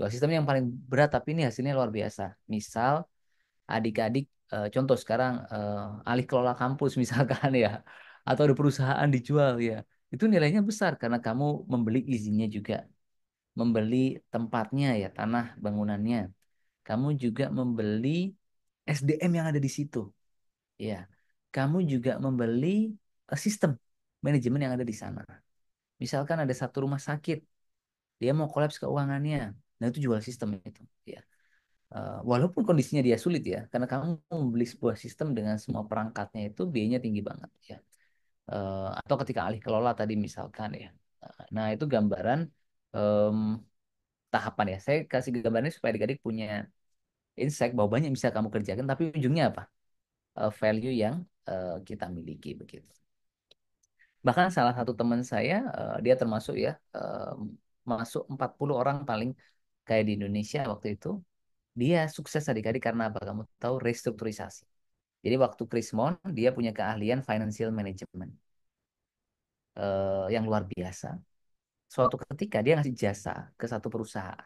Jual sistem yang paling berat tapi ini hasilnya luar biasa. Misal adik-adik contoh sekarang alih kelola kampus misalkan ya, atau ada perusahaan dijual ya, itu nilainya besar karena kamu membeli izinnya juga, membeli tempatnya ya, tanah bangunannya, kamu juga membeli SDM yang ada di situ ya, kamu juga membeli sistem manajemen yang ada di sana. Misalkan ada satu rumah sakit, dia mau kolaps keuangannya, nah itu jual sistem itu ya. Walaupun kondisinya dia sulit ya, karena kamu membeli sebuah sistem dengan semua perangkatnya itu biayanya tinggi banget ya. Atau ketika alih kelola tadi misalkan ya. Nah itu gambaran em, tahapan ya. Saya kasih gambarnya supaya adik-adik punya insight bahwa banyak yang bisa kamu kerjakan, tapi ujungnya apa? Value yang kita miliki begitu. Bahkan salah satu teman saya, dia termasuk ya, masuk 40 orang paling kaya di Indonesia waktu itu. Dia sukses adik-adik karena apa? Kamu tahu restrukturisasi. Jadi waktu Krismon dia punya keahlian financial management yang luar biasa. Suatu ketika dia ngasih jasa ke satu perusahaan.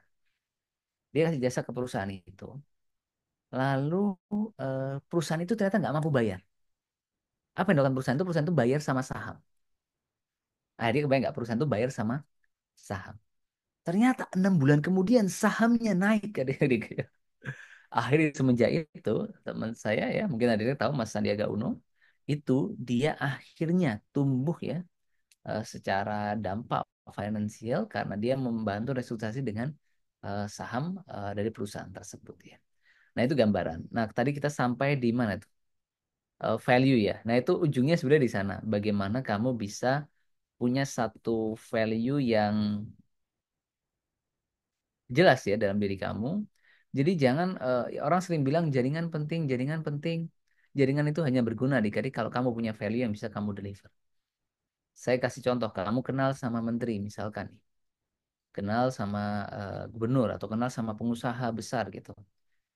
Dia ngasih jasa ke perusahaan itu. Lalu perusahaan itu ternyata nggak mampu bayar. Apa yang dilakukan perusahaan itu? Perusahaan itu bayar sama saham. Akhirnya kebayang nggak, perusahaan itu bayar sama saham. Ternyata 6 bulan kemudian sahamnya naik adik-adik. Akhirnya semenjak itu teman saya ya, mungkin adik tahu Mas Sandiaga Uno, itu dia akhirnya tumbuh ya secara dampak finansial karena dia membantu restrukturisasi dengan saham dari perusahaan tersebut ya. Nah itu gambaran. Nah tadi kita sampai di mana tuh? Value ya. Nah itu ujungnya sebenarnya di sana. Bagaimana kamu bisa punya satu value yang jelas ya dalam diri kamu. Jadi jangan orang sering bilang jaringan penting, jaringan penting. Jaringan itu hanya berguna adik-adik kalau kamu punya value yang bisa kamu deliver. Saya kasih contoh, kamu kenal sama menteri misalkan nih. Kenal sama gubernur atau kenal sama pengusaha besar gitu.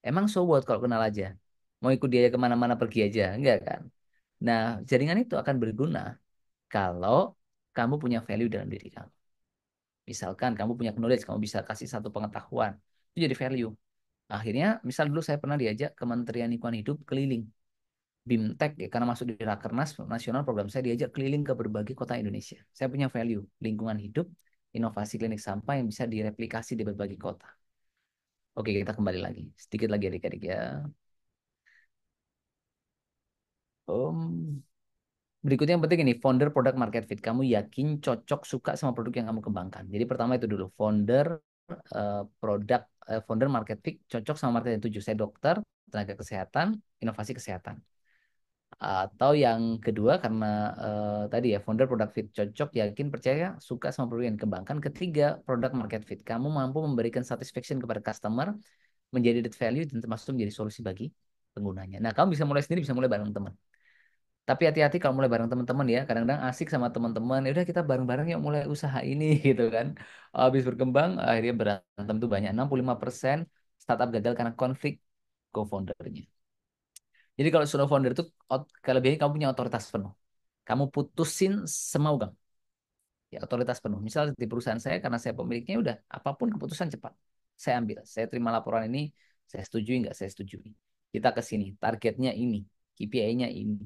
Emang so what kalau kenal aja? Mau ikut dia kemana-mana pergi aja? Enggak kan? Nah, jaringan itu akan berguna kalau kamu punya value dalam diri kamu. Misalkan kamu punya knowledge, kamu bisa kasih satu pengetahuan. Itu jadi value. Akhirnya, misal dulu saya pernah diajak Kementerian Lingkungan Hidup keliling. BIMTEK, ya, karena masuk di Rakernas Nasional program saya diajak keliling ke berbagai kota Indonesia. Saya punya value, lingkungan hidup, inovasi klinik sampah yang bisa direplikasi di berbagai kota. Oke, kita kembali lagi. Sedikit lagi adik-adik ya. Berikutnya yang penting ini, founder product market fit. Kamu yakin cocok suka sama produk yang kamu kembangkan. Jadi pertama itu dulu, founder market fit cocok sama market yang tujuh. Saya dokter, tenaga kesehatan, inovasi kesehatan. Atau yang kedua karena tadi ya founder product fit cocok, yakin, percaya, suka sama produk yang dikembangkan. Ketiga, product market fit. Kamu mampu memberikan satisfaction kepada customer, menjadi added value dan termasuk menjadi solusi bagi penggunanya. Nah, kamu bisa mulai sendiri, bisa mulai bareng teman. Tapi hati-hati kalau mulai bareng teman-teman ya. Kadang-kadang asik sama teman-teman. Ya udah kita bareng-bareng yuk mulai usaha ini gitu kan. Habis berkembang akhirnya berantem tuh banyak. 65% startup gagal karena konflik co-foundernya. Jadi kalau sudah founder itu kelebihannya kamu punya otoritas penuh. Kamu putusin semau kamu. Ya otoritas penuh. Misal di perusahaan saya karena saya pemiliknya udah apapun keputusan cepat. Saya ambil. Saya terima laporan ini, saya setujui nggak saya setujui. Kita ke sini, targetnya ini, KPI-nya ini,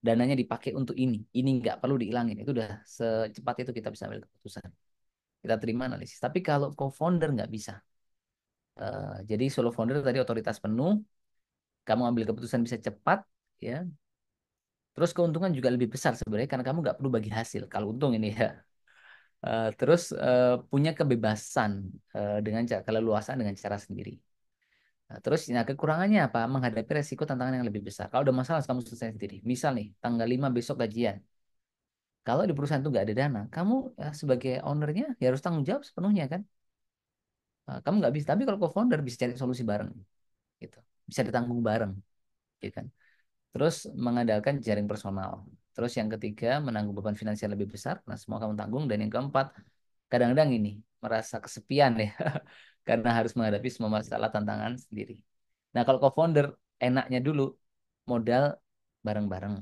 dananya dipakai untuk ini nggak perlu dihilangin. Itu udah secepat itu kita bisa ambil keputusan. Kita terima analisis. Tapi kalau co-founder nggak bisa. Jadi solo founder tadi otoritas penuh, kamu ambil keputusan bisa cepat, ya. Terus keuntungan juga lebih besar sebenarnya karena kamu nggak perlu bagi hasil. Kalau untung ini ya. Terus punya kebebasan dengan keleluasan dengan cara sendiri. Nah, terus kekurangannya apa? Menghadapi resiko tantangan yang lebih besar. Kalau ada masalah kamu selesai sendiri. Misal nih, tanggal 5 besok gajian. Kalau di perusahaan itu nggak ada dana, kamu sebagai ownernya ya harus tanggung jawab sepenuhnya kan. Kamu nggak bisa. Tapi kalau co-founder bisa cari solusi bareng, gitu. Bisa ditanggung bareng, gitu kan. Terus mengandalkan jaring personal. Terus yang ketiga menanggung beban finansial lebih besar, nah semua kamu tanggung. Dan yang keempat, kadang-kadang ini merasa kesepian ya, karena harus menghadapi semua masalah tantangan sendiri. Nah kalau co-founder enaknya dulu modal bareng-bareng.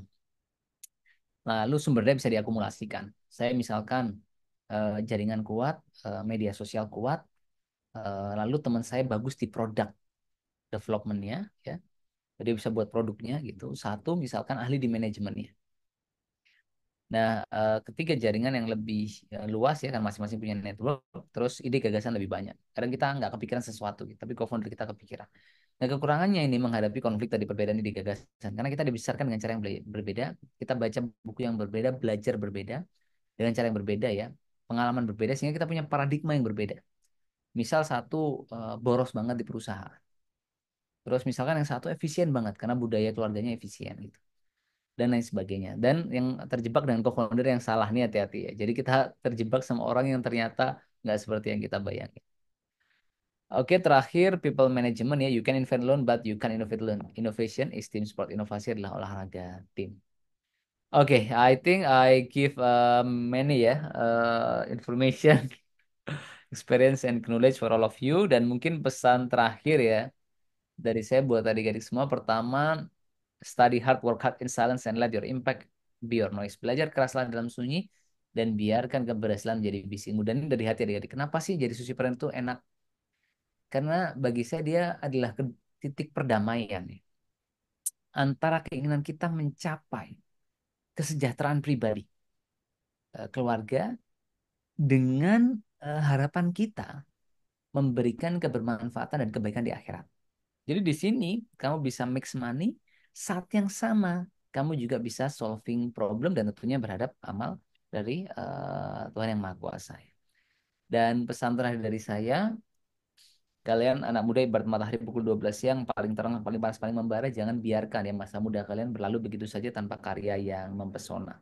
Lalu sumber daya bisa diakumulasikan. Saya misalkan jaringan kuat, media sosial kuat, lalu teman saya bagus di produk development-nya, ya. Dia bisa buat produknya gitu. Satu misalkan ahli di manajemennya. Nah, ketiga jaringan yang lebih luas ya kan masing-masing punya network, terus ide gagasan lebih banyak. Kadang kita nggak kepikiran sesuatu, gitu, tapi co-founder kita kepikiran. Nah, kekurangannya ini menghadapi konflik tadi perbedaan ide gagasan. Karena kita dibesarkan dengan cara yang berbeda, kita baca buku yang berbeda, belajar berbeda dengan cara yang berbeda ya, pengalaman berbeda sehingga kita punya paradigma yang berbeda. Misal satu boros banget di perusahaan. Terus misalkan yang satu efisien banget karena budaya keluarganya efisien gitu. Dan lain sebagainya. Dan yang terjebak dengan co-founder yang salah nih hati-hati ya. Jadi kita terjebak sama orang yang ternyata nggak seperti yang kita bayangin. Oke, terakhir people management ya. You can invent alone, but you can innovate alone. Innovation is team sport. Inovasi adalah olahraga tim. Oke, I think I give many ya information, experience and knowledge for all of you. Dan mungkin pesan terakhir ya dari saya buat adik-adik semua. Pertama, Study hard, work hard in silence, and let your impact be your noise. Belajar keraslah dalam sunyi dan biarkan keberhasilan menjadi bisimu. Dan ini dari hati adik-adik. Kenapa sih jadi susi peran itu enak? Karena bagi saya dia adalah titik perdamaian ya, antara keinginan kita mencapai kesejahteraan pribadi, keluarga, dengan harapan kita memberikan kebermanfaatan dan kebaikan di akhirat. Jadi di sini kamu bisa mix money, saat yang sama kamu juga bisa solving problem dan tentunya berhadap amal dari Tuhan yang Maha Kuasa. Dan pesan terakhir dari saya, kalian anak muda ibarat matahari pukul 12 siang, paling terang, paling panas, paling membara, jangan biarkan ya masa muda kalian berlalu begitu saja tanpa karya yang mempesona.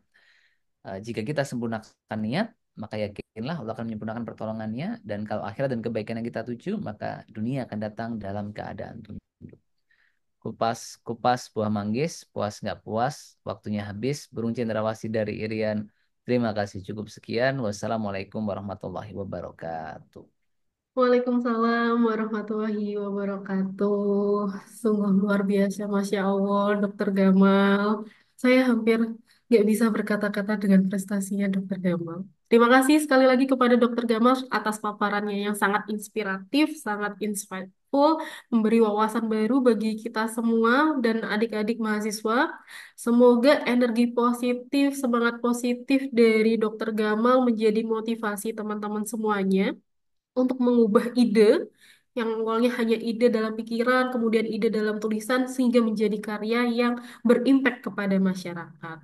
Jika kita sempurnakan niat, maka yakinlah Allah akan menyempurnakan pertolongannya, dan kalau akhirat dan kebaikan yang kita tuju, maka dunia akan datang dalam keadaan tunduk. Kupas buah manggis, puas nggak puas, waktunya habis. Burung cendrawasih dari Irian. Terima kasih, cukup sekian. Wassalamualaikum warahmatullahi wabarakatuh. Waalaikumsalam warahmatullahi wabarakatuh. Sungguh luar biasa, Masya Allah, Dokter Gamal. Saya hampir nggak bisa berkata-kata dengan prestasinya Dokter Gamal. Terima kasih sekali lagi kepada Dokter Gamal atas paparannya yang sangat inspiratif, sangat insightful, memberi wawasan baru bagi kita semua dan adik-adik mahasiswa. Semoga energi positif, semangat positif dari Dokter Gamal menjadi motivasi teman-teman semuanya untuk mengubah ide yang awalnya hanya ide dalam pikiran, kemudian ide dalam tulisan, sehingga menjadi karya yang berimpact kepada masyarakat.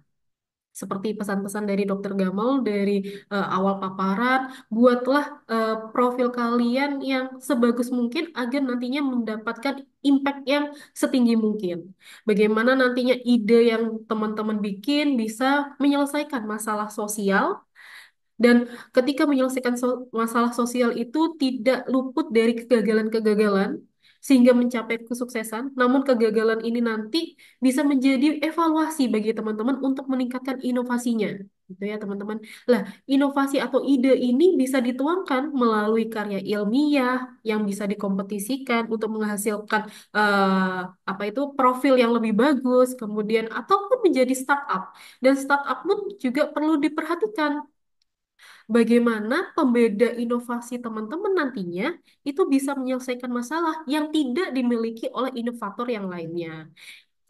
Seperti pesan-pesan dari Dokter Gamal dari awal paparan, buatlah profil kalian yang sebagus mungkin agar nantinya mendapatkan impact yang setinggi mungkin. Bagaimana nantinya ide yang teman-teman bikin bisa menyelesaikan masalah sosial, dan ketika menyelesaikan masalah sosial itu tidak luput dari kegagalan-kegagalan sehingga mencapai kesuksesan. Namun kegagalan ini nanti bisa menjadi evaluasi bagi teman-teman untuk meningkatkan inovasinya. Gitu ya teman-teman. Lah, inovasi atau ide ini bisa dituangkan melalui karya ilmiah yang bisa dikompetisikan untuk menghasilkan apa itu profil yang lebih bagus, kemudian ataupun menjadi startup. Dan startup pun juga perlu diperhatikan bagaimana pembeda inovasi teman-teman nantinya itu bisa menyelesaikan masalah yang tidak dimiliki oleh inovator yang lainnya.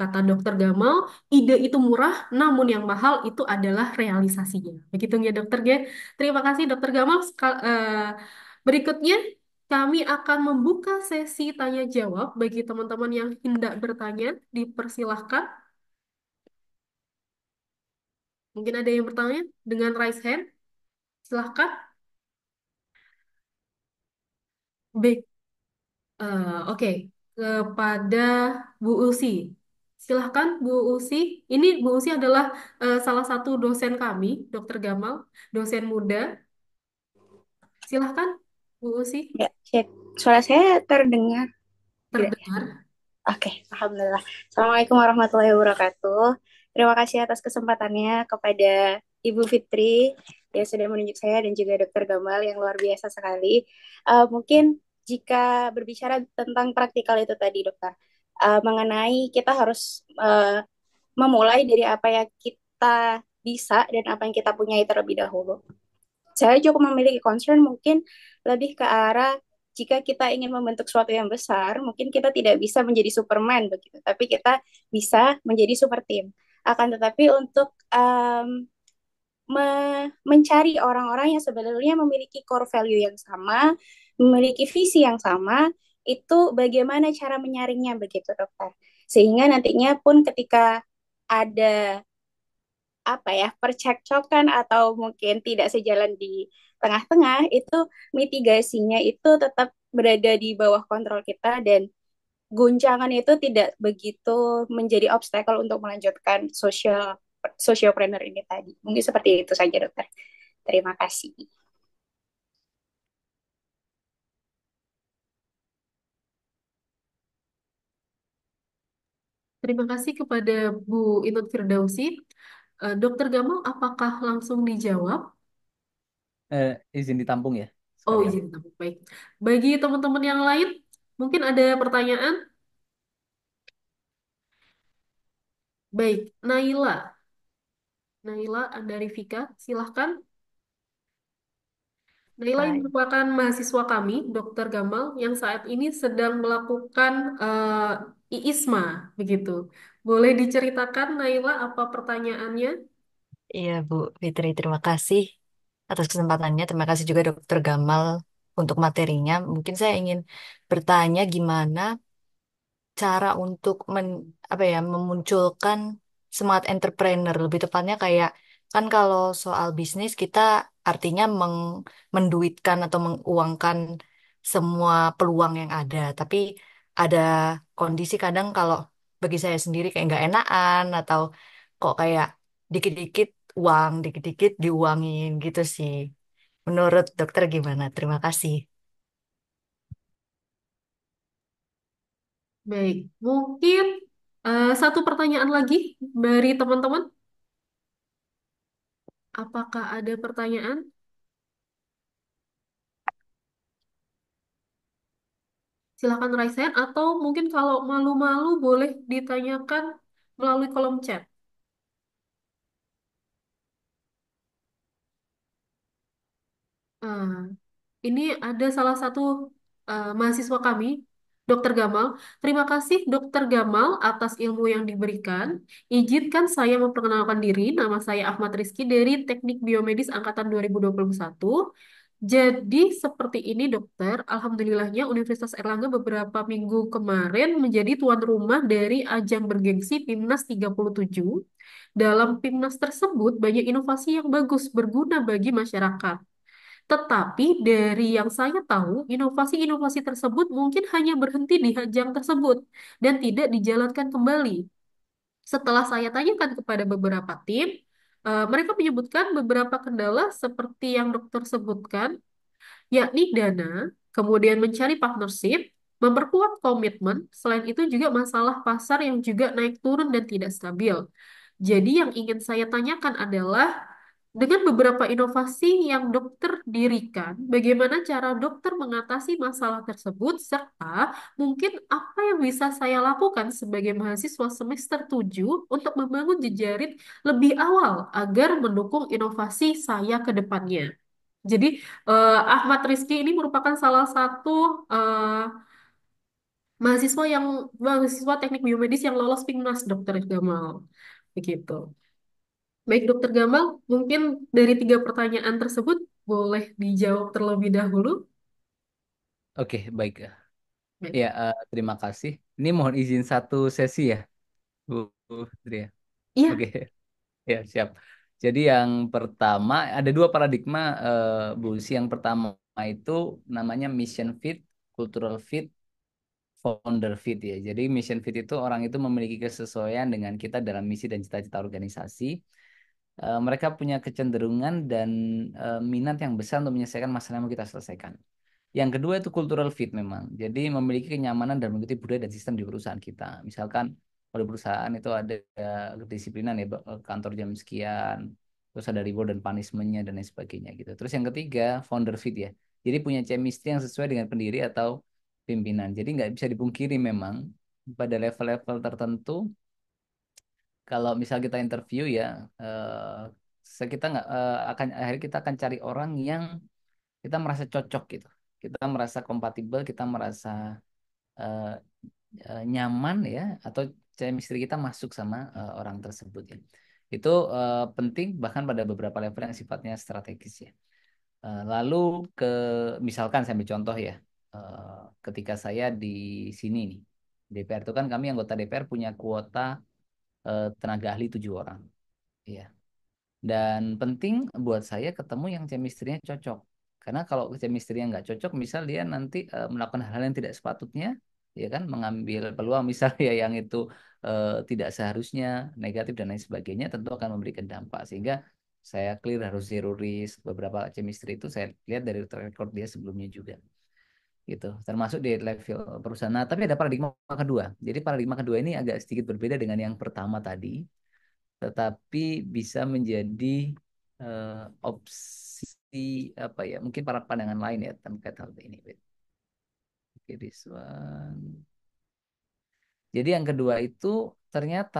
Kata Dokter Gamal, ide itu murah, namun yang mahal itu adalah realisasinya. Begitu ya Dokter G. Terima kasih Dokter Gamal. Berikutnya kami akan membuka sesi tanya jawab bagi teman-teman yang hendak bertanya. Dipersilahkan. Mungkin ada yang bertanya dengan raise hand. Silahkan. Baik. Oke, kepada Bu Usi. Silahkan Bu Usi. Ini Bu Usi adalah salah satu dosen kami, Dokter Gamal, dosen muda. Silahkan Bu Usi. Ya, cek. Suara saya terdengar? Tidak. Terdengar. Oke, alhamdulillah. Assalamualaikum warahmatullahi wabarakatuh. Terima kasih atas kesempatannya kepada Ibu Fitri yang sudah menunjuk saya dan juga Dokter Gamal yang luar biasa sekali. Mungkin jika berbicara tentang praktikal itu tadi, Dokter, mengenai kita harus memulai dari apa yang kita bisa dan apa yang kita punyai terlebih dahulu. Saya cukup memiliki concern mungkin lebih ke arah jika kita ingin membentuk sesuatu yang besar, mungkin kita tidak bisa menjadi Superman begitu, tapi kita bisa menjadi super team. Akan tetapi untuk mencari orang-orang yang sebenarnya memiliki core value yang sama, memiliki visi yang sama, itu bagaimana cara menyaringnya begitu, Dokter. Sehingga nantinya pun ketika ada apa ya percekcokan atau mungkin tidak sejalan di tengah-tengah, itu mitigasinya itu tetap berada di bawah kontrol kita dan guncangan itu tidak begitu menjadi obstacle untuk melanjutkan sociopreneur ini tadi. Mungkin seperti itu saja, Dokter. Terima kasih. Terima kasih kepada Bu Inut Firdausi. Dokter Gamal, apakah langsung dijawab? Izin ditampung ya. Oh, sekalian. izin ditampung. Baik. Bagi teman-teman yang lain, mungkin ada pertanyaan? Baik, Naila. Naila Andarifika, silahkan. Naila ini Hai. merupakan mahasiswa kami, Dr. Gamal, yang saat ini sedang melakukan IISMA, begitu. Boleh diceritakan, Naila, apa pertanyaannya? Iya, Bu Fitri, terima kasih atas kesempatannya. Terima kasih juga Dokter Gamal untuk materinya. Mungkin saya ingin bertanya gimana cara untuk apa ya, memunculkan semangat entrepreneur. Lebih tepatnya kayak kan kalau soal bisnis kita artinya menduitkan atau menguangkan semua peluang yang ada. Tapi ada kondisi kadang kalau bagi saya sendiri kayak nggak enakan atau kok kayak dikit-dikit uang, dikit-dikit diuangin gitu sih. Menurut dokter gimana? Terima kasih. Baik, mungkin satu pertanyaan lagi dari teman-teman. Apakah ada pertanyaan? Silahkan raise hand atau mungkin kalau malu-malu boleh ditanyakan melalui kolom chat. Ah, ini ada salah satu mahasiswa kami, Dokter Gamal. Terima kasih Dokter Gamal atas ilmu yang diberikan. Izinkan saya memperkenalkan diri. Nama saya Ahmad Rizky dari Teknik Biomedis Angkatan 2021. Jadi seperti ini dokter, alhamdulillahnya Universitas Erlangga beberapa minggu kemarin menjadi tuan rumah dari ajang bergengsi PIMNAS 37. Dalam PIMNAS tersebut banyak inovasi yang bagus berguna bagi masyarakat. Tetapi dari yang saya tahu, inovasi-inovasi tersebut mungkin hanya berhenti di ajang tersebut dan tidak dijalankan kembali. Setelah saya tanyakan kepada beberapa tim, mereka menyebutkan beberapa kendala seperti yang dokter sebutkan, yakni dana, kemudian mencari partnership, memperkuat komitmen, selain itu juga masalah pasar yang juga naik turun dan tidak stabil. Jadi yang ingin saya tanyakan adalah dengan beberapa inovasi yang dokter dirikan, bagaimana cara dokter mengatasi masalah tersebut, serta mungkin apa yang bisa saya lakukan sebagai mahasiswa semester 7 untuk membangun jejaring lebih awal agar mendukung inovasi saya ke depannya. Jadi, Ahmad Rizky ini merupakan salah satu mahasiswa teknik biomedis yang lolos PIMNAS, Dokter Gamal. Begitu. Baik, Dokter Gamal, mungkin dari tiga pertanyaan tersebut boleh dijawab terlebih dahulu. Oke, baik. Baik. Ya, terima kasih. Ini mohon izin satu sesi ya, Bu Tria. Iya. Oke, ya siap. Jadi yang pertama ada dua paradigma, Bu Lucy. Yang pertama itu namanya mission fit, cultural fit, founder fit ya. Jadi mission fit itu orang itu memiliki kesesuaian dengan kita dalam misi dan cita-cita organisasi. Mereka punya kecenderungan dan minat yang besar untuk menyelesaikan masalah yang mau kita selesaikan. Yang kedua itu cultural fit memang. Jadi memiliki kenyamanan dan mengikuti budaya dan sistem di perusahaan kita. Misalkan kalau di perusahaan itu ada kedisiplinan ya, kantor jam sekian, terus ada reward dan punishment-nya dan lain sebagainya gitu. Terus yang ketiga founder fit ya. Jadi punya chemistry yang sesuai dengan pendiri atau pimpinan. Jadi nggak bisa dipungkiri memang pada level-level tertentu kalau misal kita interview ya, kita nggak akan akhirnya kita akan cari orang yang kita merasa cocok gitu, kita merasa kompatibel, kita merasa eh, nyaman ya, atau chemistry kita masuk sama orang tersebut ya. Itu penting bahkan pada beberapa level yang sifatnya strategis ya. Lalu ke misalkan saya ambil contoh ya, ketika saya di sini nih DPR itu kan kami anggota DPR punya kuota tenaga ahli 7 orang. Iya. Dan penting buat saya ketemu yang chemistry-nya cocok. Karena kalau chemistry-nya nggak cocok, misal dia nanti melakukan hal-hal yang tidak sepatutnya, ya kan, mengambil peluang misal ya yang itu tidak seharusnya, negatif dan lain sebagainya, tentu akan memberikan dampak. Sehingga saya clear harus zero risk. Beberapa chemistry itu saya lihat dari track record dia sebelumnya juga. Gitu. Termasuk di level perusahaan. Nah, tapi ada paradigma kedua. Jadi paradigma kedua ini agak sedikit berbeda dengan yang pertama tadi, tetapi bisa menjadi opsi apa ya, mungkin para pandangan lain ya terkait hal ini. Wait. Okay, this one. Jadi yang kedua itu ternyata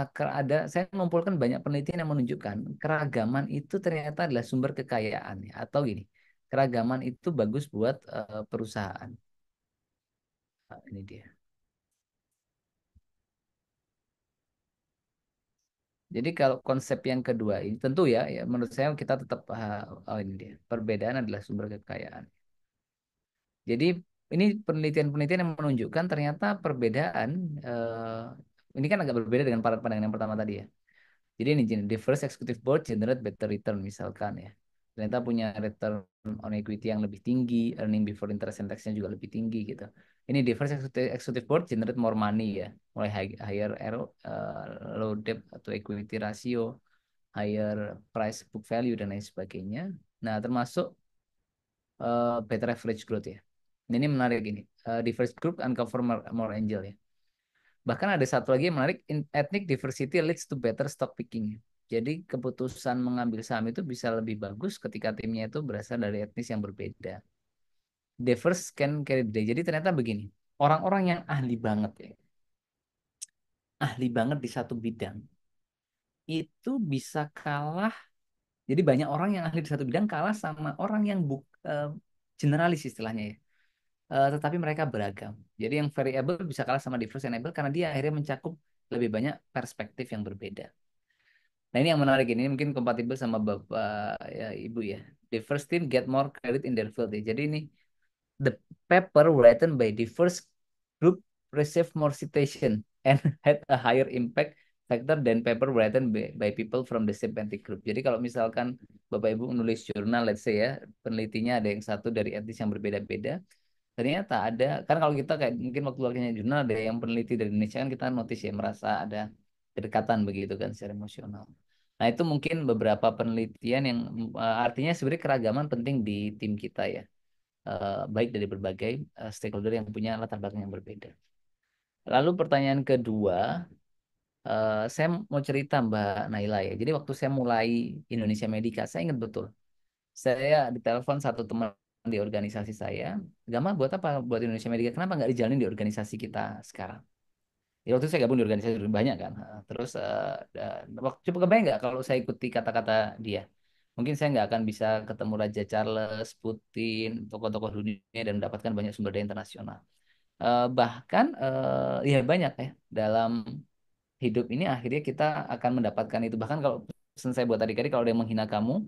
saya mengumpulkan banyak penelitian yang menunjukkan keragaman itu ternyata adalah sumber kekayaan ya. Atau gini, keragaman itu bagus buat perusahaan. Nah, ini dia. Jadi kalau konsep yang kedua ini tentu ya menurut saya kita tetap oh ini dia. Perbedaan adalah sumber kekayaan. Jadi ini penelitian-penelitian yang menunjukkan ternyata perbedaan ini kan agak berbeda dengan pandangan yang pertama tadi ya. Jadi ini the first executive board generate better return misalkan ya. Ternyata punya return on equity yang lebih tinggi, earning before interest and tax-nya juga lebih tinggi gitu. Ini the first executive board generate more money ya, mulai higher low debt atau equity ratio, higher price book value dan lain sebagainya. Nah, termasuk better average growth ya. Ini menarik ini. Diverse group uncover more angel ya. Bahkan ada satu lagi yang menarik, ethnic diversity leads to better stock picking. Jadi keputusan mengambil saham itu bisa lebih bagus ketika timnya itu berasal dari etnis yang berbeda. Diverse can carry the day. Jadi ternyata begini, orang-orang yang ahli banget ya, ahli banget di satu bidang, itu bisa kalah. Jadi banyak orang yang ahli di satu bidang kalah sama orang yang generalis istilahnya ya. Tetapi mereka beragam. Jadi yang variable bisa kalah sama diverse and able karena dia akhirnya mencakup lebih banyak perspektif yang berbeda. Nah ini yang menarik ini mungkin kompatibel sama bapak ya ibu ya. Diverse team get more credit in their field ya. Jadi ini the paper written by diverse group receive more citation and had a higher impact factor than paper written by people from the same ethnic group. Jadi kalau misalkan bapak ibu menulis jurnal, let's say ya, penelitinya ada yang satu dari etnis yang berbeda-beda. Ternyata ada, kan kalau kita kayak mungkin waktu-waktunya jurnal ada yang peneliti dari Indonesia kan kita notice ya merasa ada kedekatan begitu kan secara emosional. Nah itu mungkin beberapa penelitian yang artinya sebenarnya keragaman penting di tim kita ya. Baik dari berbagai stakeholder yang punya latar belakang yang berbeda. Lalu pertanyaan kedua, saya mau cerita Mbak Naila ya. Jadi waktu saya mulai Indonesia Medica, saya ingat betul. Saya ditelepon satu teman di organisasi saya, Gamal buat apa buat Indonesia Medica? Kenapa nggak dijalanin di organisasi kita sekarang? Ya waktu itu saya gabung di organisasi banyak kan. Terus waktu coba kebayang nggak kalau saya ikuti kata-kata dia? Mungkin saya nggak akan bisa ketemu Raja Charles, Putin, tokoh-tokoh dunia dan mendapatkan banyak sumber daya internasional. Bahkan ya banyak ya dalam hidup ini akhirnya kita akan mendapatkan itu. Bahkan kalau pesan saya buat adik-adik kalau ada yang menghina kamu,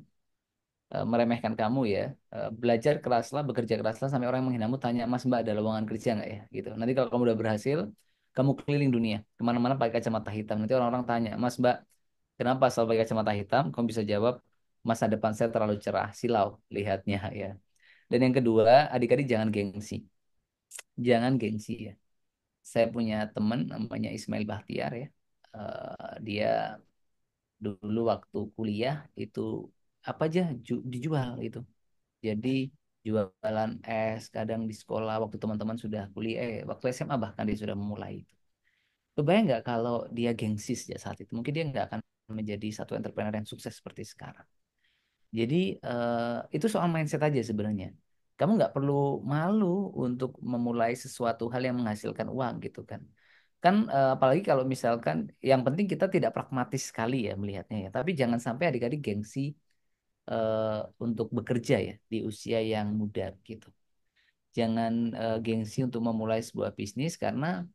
meremehkan kamu ya, belajar keraslah, bekerja keraslah sampai orang yang menghinamu tanya, Mas Mbak ada lowongan kerja nggak ya? Gitu. Nanti kalau kamu udah berhasil, kamu keliling dunia, kemana-mana pakai kacamata hitam. Nanti orang-orang tanya, Mas Mbak, kenapa selalu pakai kacamata hitam? Kamu bisa jawab, masa depan saya terlalu cerah, silau lihatnya ya. Dan yang kedua, adik-adik jangan gengsi, jangan gengsi ya. Saya punya teman namanya Ismail Bahtiar ya. Dia dulu waktu kuliah itu apa aja dijual itu. Jadi jualan es kadang di sekolah waktu teman-teman sudah kuliah, waktu SMA bahkan dia sudah memulai itu. Kebayang nggak kalau dia gengsis ya saat itu? Mungkin dia nggak akan menjadi satu entrepreneur yang sukses seperti sekarang. Jadi itu soal mindset aja sebenarnya. Kamu nggak perlu malu untuk memulai sesuatu hal yang menghasilkan uang gitu kan. Kan apalagi kalau misalkan yang penting kita tidak pragmatis sekali ya melihatnya ya. Tapi jangan sampai adik-adik gengsi untuk bekerja ya di usia yang muda gitu. Jangan gengsi untuk memulai sebuah bisnis karena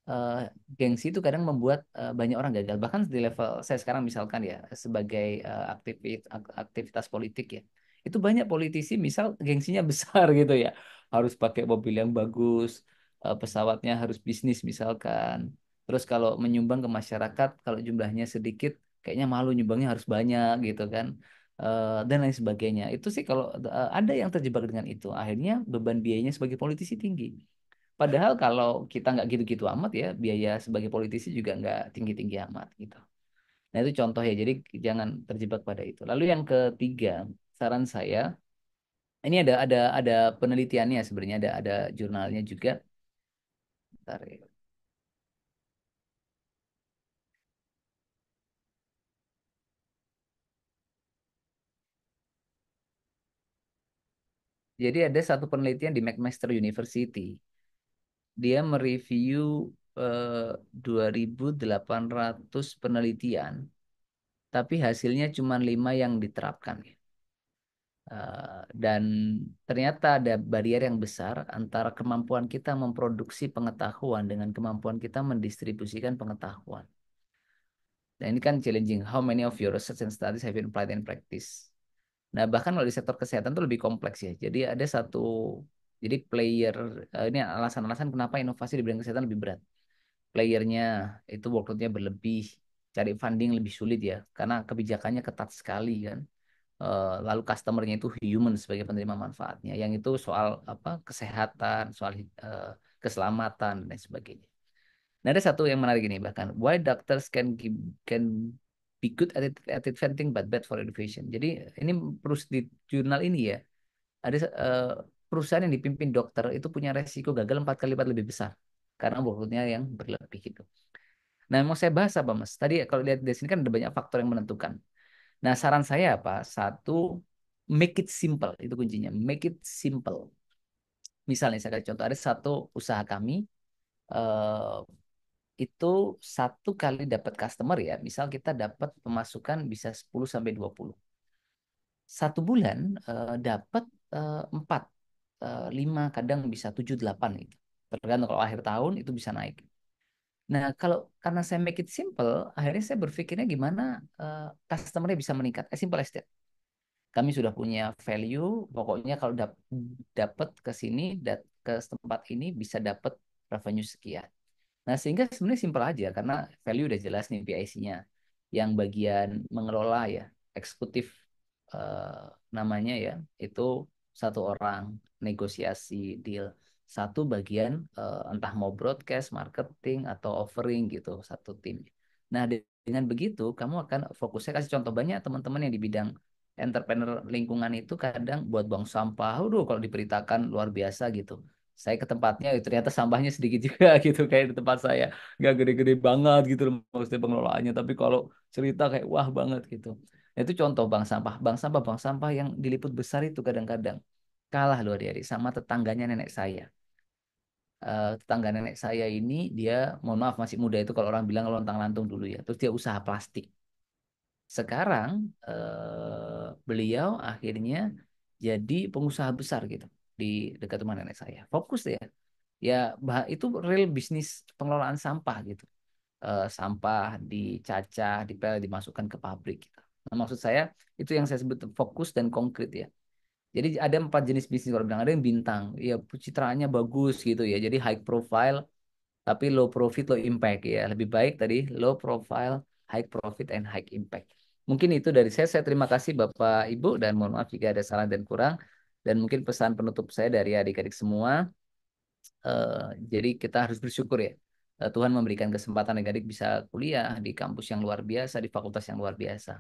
eh, gengsi itu kadang membuat banyak orang gagal. Bahkan di level saya sekarang misalkan ya sebagai aktivitas politik ya, itu banyak politisi misal gengsinya besar gitu ya, harus pakai mobil yang bagus, pesawatnya harus bisnis misalkan. Terus kalau menyumbang ke masyarakat, kalau jumlahnya sedikit, kayaknya malu nyumbangnya harus banyak gitu kan. Dan lain sebagainya. Itu sih kalau ada yang terjebak dengan itu, akhirnya beban biayanya sebagai politisi tinggi. Padahal kalau kita nggak gitu-gitu amat ya, biaya sebagai politisi juga nggak tinggi-tinggi amat gitu. Nah itu contoh ya, jadi jangan terjebak pada itu. Lalu yang ketiga, saran saya, ini ada penelitiannya sebenarnya, ada jurnalnya juga. Bentar ya. Jadi ada satu penelitian di McMaster University. Dia mereview eh, 2.800 penelitian, tapi hasilnya cuma 5 yang diterapkan. Dan ternyata ada barier yang besar antara kemampuan kita memproduksi pengetahuan dengan kemampuan kita mendistribusikan pengetahuan. Nah, ini kan challenging. How many of your research and studies have been applied in practice? Nah, bahkan kalau di sektor kesehatan itu lebih kompleks ya. Jadi ada jadi player, ini alasan-alasan kenapa inovasi di bidang kesehatan lebih berat. Playernya itu workload-nya berlebih, cari funding lebih sulit ya, karena kebijakannya ketat sekali kan. Lalu customer-nya itu human sebagai penerima manfaatnya, yang itu soal apa kesehatan, soal keselamatan dan lain sebagainya. Nah, ada satu yang menarik ini bahkan, why doctors can be good at inventing but bad for innovation. Jadi ini di jurnal ini ya, ada perusahaan yang dipimpin dokter itu punya resiko gagal 4 kali lipat lebih besar karena workload-nya yang berlebih gitu. Nah, mau saya bahas apa Mas? Tadi kalau lihat di sini kan ada banyak faktor yang menentukan. Nah, saran saya apa? Satu, make it simple. Itu kuncinya. Make it simple. Misalnya, saya kasih contoh. Ada satu usaha kami, eh, itu 1 kali dapat customer ya. Misal kita dapat pemasukan bisa 10 sampai 20. 1 bulan dapat 4, 5, kadang bisa 7, 8 gitu. Tergantung kalau akhir tahun itu bisa naik. Nah, karena saya make it simple, akhirnya saya berpikirnya gimana customer-nya bisa meningkat. As simple as that. Kami sudah punya value, pokoknya kalau dapat ke sini, ke tempat ini bisa dapat revenue sekian. Nah, sehingga sebenarnya simpel aja karena value udah jelas nih PIC-nya. Yang bagian mengelola ya, eksekutif eh, namanya ya, itu 1 orang negosiasi deal. Satu bagian entah mau broadcast, marketing atau offering gitu, satu tim. Nah, dengan begitu kamu akan fokusnya kasih contoh banyak teman-teman yang di bidang entrepreneur lingkungan itu kadang buat buang sampah. Waduh, kalau diberitakan luar biasa gitu. Saya ke tempatnya, ternyata sampahnya sedikit juga gitu kayak di tempat saya, nggak gede-gede banget gitu loh maksudnya pengelolaannya. Tapi kalau cerita kayak wah banget gitu. Nah, itu contoh bank sampah yang diliput besar itu kadang-kadang kalah loh adik-adik sama tetangganya nenek saya. Tetangga nenek saya ini dia, mohon maaf masih muda itu kalau orang bilang lontang-lantung dulu ya. Terus dia usaha plastik. Sekarang beliau akhirnya jadi pengusaha besar gitu di dekat rumah nenek saya. Fokus ya. Ya, itu real bisnis pengelolaan sampah gitu. Sampah dicacah, dipel, dimasukkan ke pabrik gitu. Nah, maksud saya itu yang saya sebut fokus dan konkret ya. Jadi ada 4 jenis bisnis kalau bilang. Ada yang bintang, ya pencitraannya bagus gitu ya. Jadi high profile tapi low profit, low impact ya. Lebih baik tadi low profile, high profit and high impact. Mungkin itu dari saya. Saya terima kasih Bapak Ibu dan mohon maaf jika ada salah dan kurang. Dan mungkin pesan penutup saya dari adik-adik semua. Jadi kita harus bersyukur ya. Tuhan memberikan kesempatan adik-adik bisa kuliah di kampus yang luar biasa, di fakultas yang luar biasa.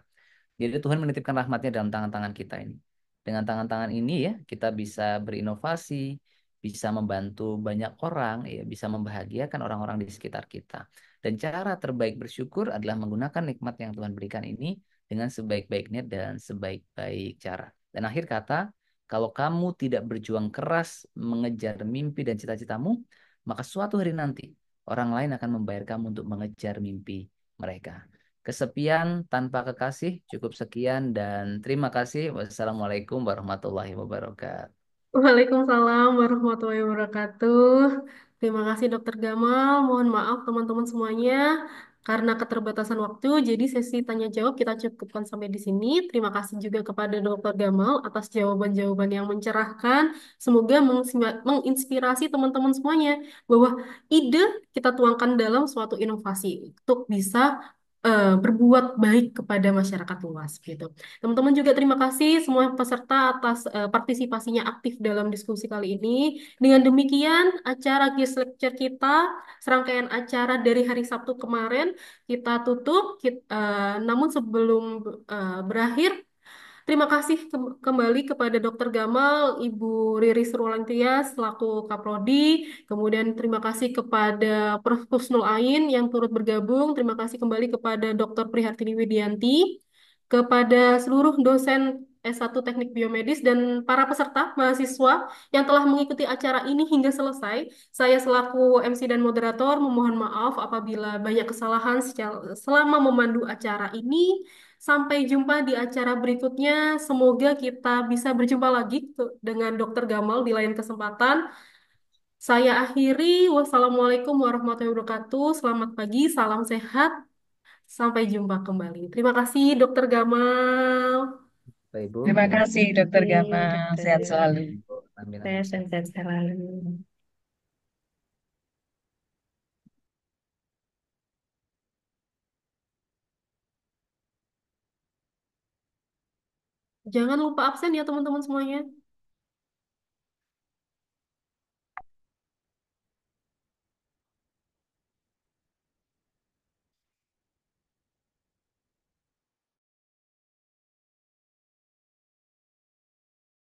Jadi Tuhan menitipkan rahmatnya dalam tangan-tangan kita ini. Dengan tangan-tangan ini ya, kita bisa berinovasi, bisa membantu banyak orang, ya, bisa membahagiakan orang-orang di sekitar kita. Dan cara terbaik bersyukur adalah menggunakan nikmat yang Tuhan berikan ini dengan sebaik-baiknya dan sebaik-baik cara. Dan akhir kata, kalau kamu tidak berjuang keras mengejar mimpi dan cita-citamu, maka suatu hari nanti orang lain akan membayar kamu untuk mengejar mimpi mereka. Kesepian tanpa kekasih, cukup sekian dan terima kasih. Wassalamualaikum warahmatullahi wabarakatuh. Waalaikumsalam warahmatullahi wabarakatuh. Terima kasih Dokter Gamal. Mohon maaf teman-teman semuanya karena keterbatasan waktu. Jadi sesi tanya jawab kita cukupkan sampai di sini. Terima kasih juga kepada Dokter Gamal atas jawaban-jawaban yang mencerahkan. Semoga menginspirasi teman-teman semuanya bahwa ide kita tuangkan dalam suatu inovasi untuk bisa berbuat baik kepada masyarakat luas gitu. Teman-teman juga terima kasih semua peserta atas partisipasinya aktif dalam diskusi kali ini. Dengan demikian, acara guest lecture kita, serangkaian acara dari hari Sabtu kemarin kita tutup. Namun sebelum berakhir, terima kasih kembali kepada Dr. Gamal, Ibu Riris Rulantias selaku Kaprodi. Kemudian terima kasih kepada Prof. Husnul Ain yang turut bergabung. Terima kasih kembali kepada Dr. Prihartini Widianti, kepada seluruh dosen S1 Teknik Biomedis dan para peserta mahasiswa yang telah mengikuti acara ini hingga selesai. Saya selaku MC dan moderator memohon maaf apabila banyak kesalahan selama memandu acara ini. Sampai jumpa di acara berikutnya. Semoga kita bisa berjumpa lagi dengan Dr. Gamal di lain kesempatan. Saya akhiri. Wassalamualaikum warahmatullahi wabarakatuh. Selamat pagi, salam sehat. Sampai jumpa kembali. Terima kasih, Dokter Gamal. Baik, Ibu. Terima kasih, Dokter Oke, Gamal. Sehat dokter. selalu. Amin, Saya amin. sehat selalu. Jangan lupa absen ya teman-teman semuanya.